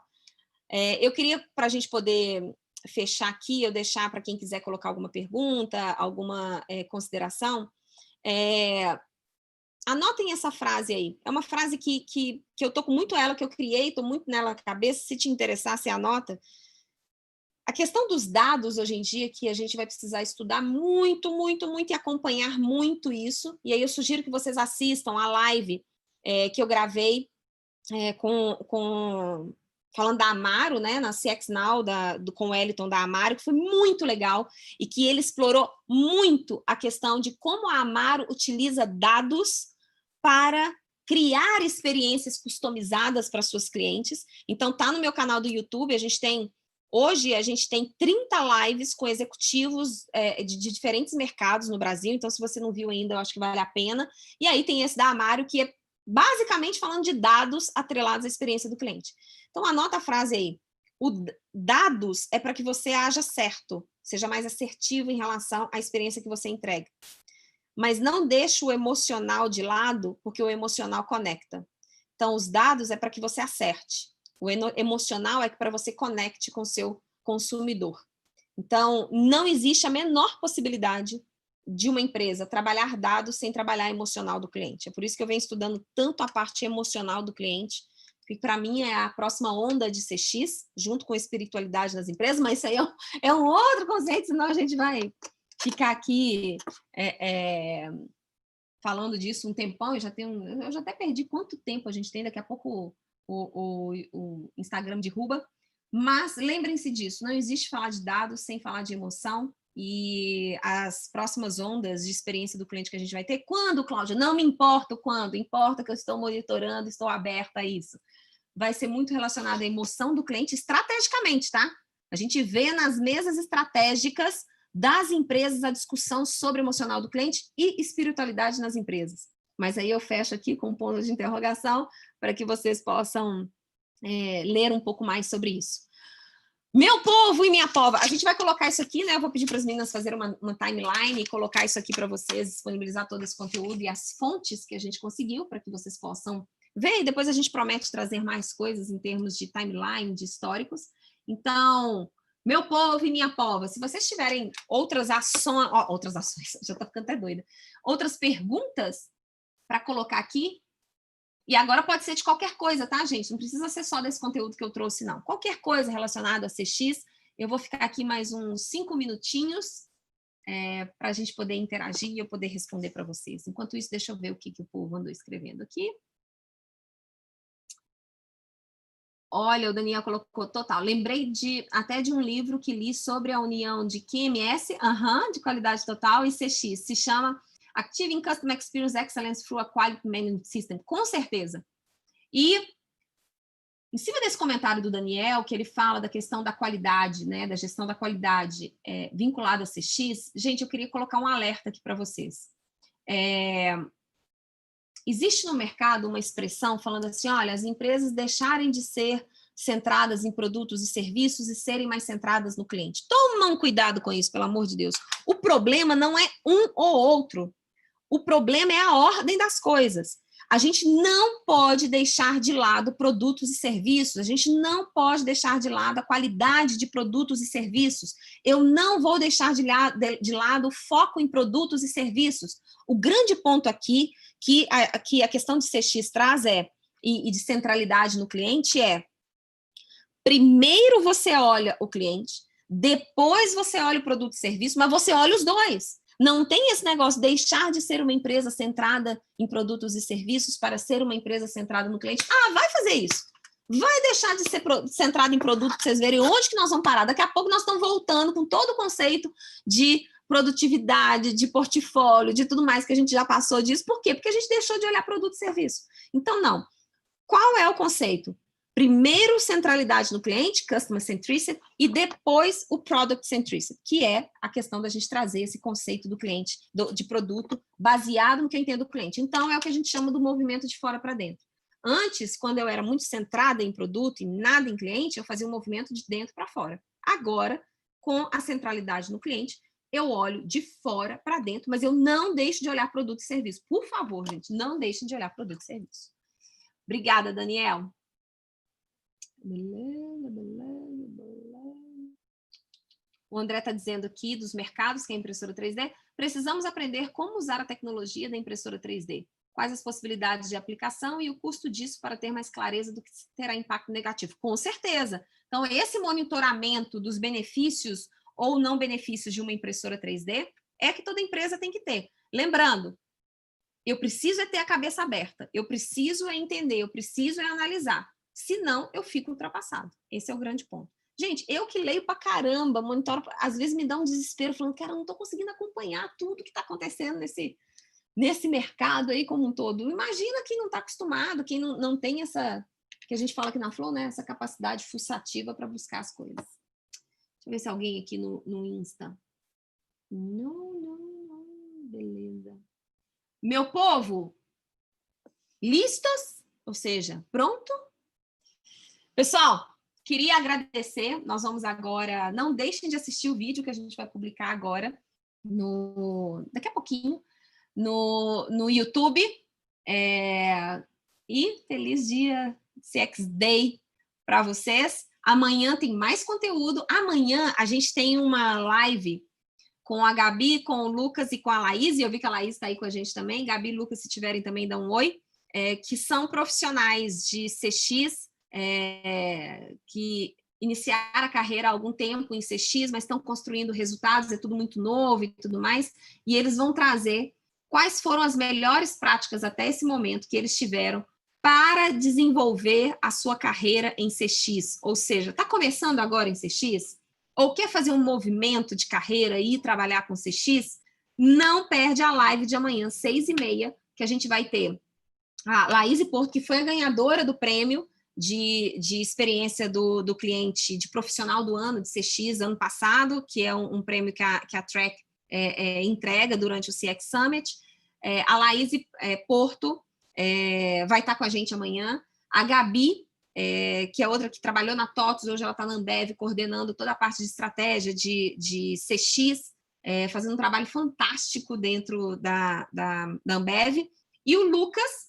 Eu queria, para a gente poder fechar aqui, eu deixar para quem quiser colocar alguma pergunta, alguma consideração, anotem essa frase aí. É uma frase que eu estou com muito ela, que eu criei, estou muito nela na cabeça. Se te interessar, você anota. A questão dos dados, hoje em dia, que a gente vai precisar estudar muito, muito, muito e acompanhar muito isso. E aí eu sugiro que vocês assistam a live que eu gravei falando da Amaro, né, na CX Now, com o Wellington da Amaro, que foi muito legal, e que ele explorou muito a questão de como a Amaro utiliza dados para criar experiências customizadas para suas clientes. Então, tá no meu canal do YouTube, hoje a gente tem 30 lives com executivos de diferentes mercados no Brasil, então se você não viu ainda, eu acho que vale a pena. E aí tem esse da Amaro, que é basicamente falando de dados atrelados à experiência do cliente. Então, anota a frase aí. Dados é para que você haja certo, seja mais assertivo em relação à experiência que você entrega. Mas não deixe o emocional de lado, porque o emocional conecta. Então, os dados é para que você acerte. O emocional é para você conecte com o seu consumidor. Então, não existe a menor possibilidade de uma empresa trabalhar dados sem trabalhar emocional do cliente. É por isso que eu venho estudando tanto a parte emocional do cliente, que para mim é a próxima onda de CX, junto com a espiritualidade das empresas, mas isso aí é um outro conceito, senão a gente vai ficar aqui falando disso um tempão. Eu já até perdi quanto tempo a gente tem, daqui a pouco o Instagram derruba. Mas lembrem-se disso, não existe falar de dados sem falar de emoção, e as próximas ondas de experiência do cliente que a gente vai ter, quando, Cláudia? Não me importa o quando, importa que eu estou monitorando, estou aberta a isso. Vai ser muito relacionado à emoção do cliente estrategicamente, tá? A gente vê nas mesas estratégicas das empresas a discussão sobre o emocional do cliente e espiritualidade nas empresas. Mas aí eu fecho aqui com um ponto de interrogação para que vocês possam ler um pouco mais sobre isso. Meu povo e minha pova, a gente vai colocar isso aqui, né? Eu vou pedir para as meninas fazerem uma timeline e colocar isso aqui para vocês, disponibilizar todo esse conteúdo e as fontes que a gente conseguiu para que vocês possam ver. E depois a gente promete trazer mais coisas em termos de timeline, de históricos. Então, meu povo e minha pova, se vocês tiverem outras ações, já estou ficando até doida, outras perguntas para colocar aqui. E agora pode ser de qualquer coisa, tá, gente? Não precisa ser só desse conteúdo que eu trouxe, não. Qualquer coisa relacionada a CX, eu vou ficar aqui mais uns 5 minutinhos para a gente poder interagir e eu poder responder para vocês. Enquanto isso, deixa eu ver o que o povo andou escrevendo aqui. Olha, o Daniel colocou total. Lembrei até de um livro que li sobre a união de QMS, de qualidade total, e CX. Se chama Achieving Customer Experience Excellence Through a Quality Management System, com certeza. E, em cima desse comentário do Daniel, que ele fala da questão da qualidade, né, da gestão da qualidade vinculada a CX, gente, eu queria colocar um alerta aqui para vocês. Existe no mercado uma expressão falando assim, olha, as empresas deixarem de ser centradas em produtos e serviços e serem mais centradas no cliente. Tomam cuidado com isso, pelo amor de Deus. O problema não é um ou outro. O problema é a ordem das coisas. A gente não pode deixar de lado produtos e serviços, a gente não pode deixar de lado a qualidade de produtos e serviços. Eu não vou deixar de lado o foco em produtos e serviços. O grande ponto aqui que a questão de CX traz e de centralidade no cliente primeiro você olha o cliente, depois você olha o produto e serviço, mas você olha os dois. Não tem esse negócio de deixar de ser uma empresa centrada em produtos e serviços para ser uma empresa centrada no cliente. Vai fazer isso. Vai deixar de ser centrado em produto para vocês verem onde que nós vamos parar. Daqui a pouco nós estamos voltando com todo o conceito de produtividade, de portfólio, de tudo mais que a gente já passou disso. Por quê? Porque a gente deixou de olhar produto e serviço. Então, não. Qual é o conceito? Primeiro, centralidade no cliente, customer centricity, e depois o product centricity, que é a questão da gente trazer esse conceito do cliente, de produto, baseado no que eu entendo do cliente. Então, é o que a gente chama do movimento de fora para dentro. Antes, quando eu era muito centrada em produto e nada em cliente, eu fazia um movimento de dentro para fora. Agora, com a centralidade no cliente, eu olho de fora para dentro, mas eu não deixo de olhar produto e serviço. Por favor, gente, não deixem de olhar produto e serviço. Obrigada, Daniel. Beleza. O André está dizendo aqui dos mercados que é a impressora 3D. Precisamos aprender como usar a tecnologia da impressora 3D. Quais as possibilidades de aplicação e o custo disso para ter mais clareza do que terá impacto negativo. Com certeza. Então, esse monitoramento dos benefícios ou não benefícios de uma impressora 3D é que toda empresa tem que ter. Lembrando, eu preciso ter a cabeça aberta, eu preciso entender, eu preciso analisar. Senão, eu fico ultrapassado. Esse é o grande ponto. Gente, eu que leio pra caramba, monitoro, às vezes me dá um desespero, falando, cara, eu não estou conseguindo acompanhar tudo que está acontecendo nesse mercado aí como um todo. Imagina quem não está acostumado, quem não tem essa, que a gente fala aqui na Flow, né? Essa capacidade fuçativa para buscar as coisas. Deixa eu ver se alguém aqui no Insta. Não, beleza. Meu povo, listos? Ou seja, pronto? Pessoal, queria agradecer. Nós vamos agora... Não deixem de assistir o vídeo que a gente vai publicar agora, daqui a pouquinho, no YouTube. E feliz dia CX Day para vocês. Amanhã tem mais conteúdo. Amanhã a gente tem uma live com a Gabi, com o Lucas e com a Laís, e eu vi que a Laís está aí com a gente também. Gabi e Lucas, se tiverem também, dão um oi. Que são profissionais de CX, que iniciaram a carreira há algum tempo em CX, mas estão construindo resultados, é tudo muito novo e tudo mais, e eles vão trazer quais foram as melhores práticas até esse momento que eles tiveram para desenvolver a sua carreira em CX, ou seja, está começando agora em CX, ou quer fazer um movimento de carreira e trabalhar com CX, não perde a live de amanhã, 6h30, que a gente vai ter a Laís Porto, que foi a ganhadora do prêmio de experiência do cliente, de profissional do ano, de CX, ano passado, que é um prêmio que a Track entrega durante o CX Summit. A Laís Porto vai estar com a gente amanhã. A Gabi, que é outra que trabalhou na TOTS, hoje ela está na Ambev, coordenando toda a parte de estratégia de CX, fazendo um trabalho fantástico dentro da Ambev. E o Lucas,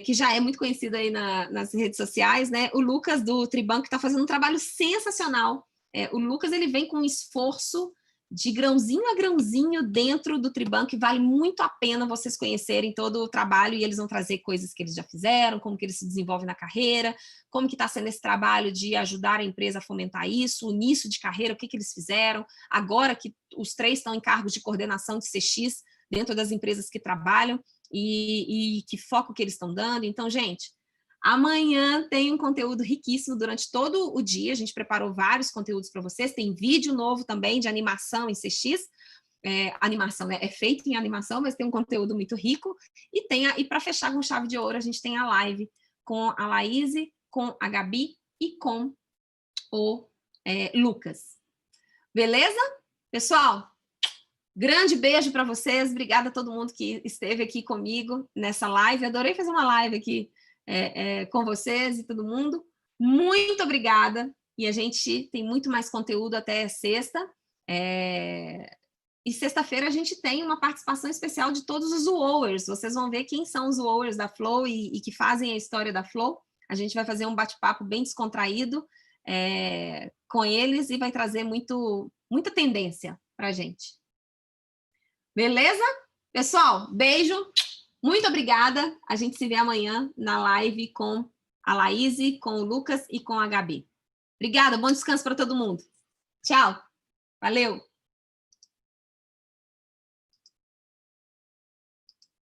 que já é muito conhecido aí nas redes sociais, né? O Lucas do Tribanco está fazendo um trabalho sensacional. O Lucas ele vem com um esforço de grãozinho a grãozinho dentro do Tribanco, e vale muito a pena vocês conhecerem todo o trabalho, e eles vão trazer coisas que eles já fizeram, como que eles se desenvolvem na carreira, como que está sendo esse trabalho de ajudar a empresa a fomentar isso, o início de carreira, o que eles fizeram, agora que os 3 estão em cargos de coordenação de CX dentro das empresas que trabalham, e que foco que eles estão dando. Então, gente, amanhã tem um conteúdo riquíssimo durante todo o dia, a gente preparou vários conteúdos para vocês, tem vídeo novo também de animação em CX, animação, né? É feito em animação, mas tem um conteúdo muito rico, e para fechar com chave de ouro, a gente tem a live com a Laís, com a Gabi e com o Lucas. Beleza? Pessoal, grande beijo para vocês, obrigada a todo mundo que esteve aqui comigo nessa live, adorei fazer uma live aqui com vocês e todo mundo, muito obrigada, e a gente tem muito mais conteúdo até sexta, E sexta-feira a gente tem uma participação especial de todos os Wowers. Vocês vão ver quem são os Wowers da Flow e que fazem a história da Flow. A gente vai fazer um bate-papo bem descontraído com eles e vai trazer muita tendência para a gente. Beleza? Pessoal, beijo. Muito obrigada. A gente se vê amanhã na live com a Laís, com o Lucas e com a Gabi. Obrigada, bom descanso para todo mundo. Tchau. Valeu.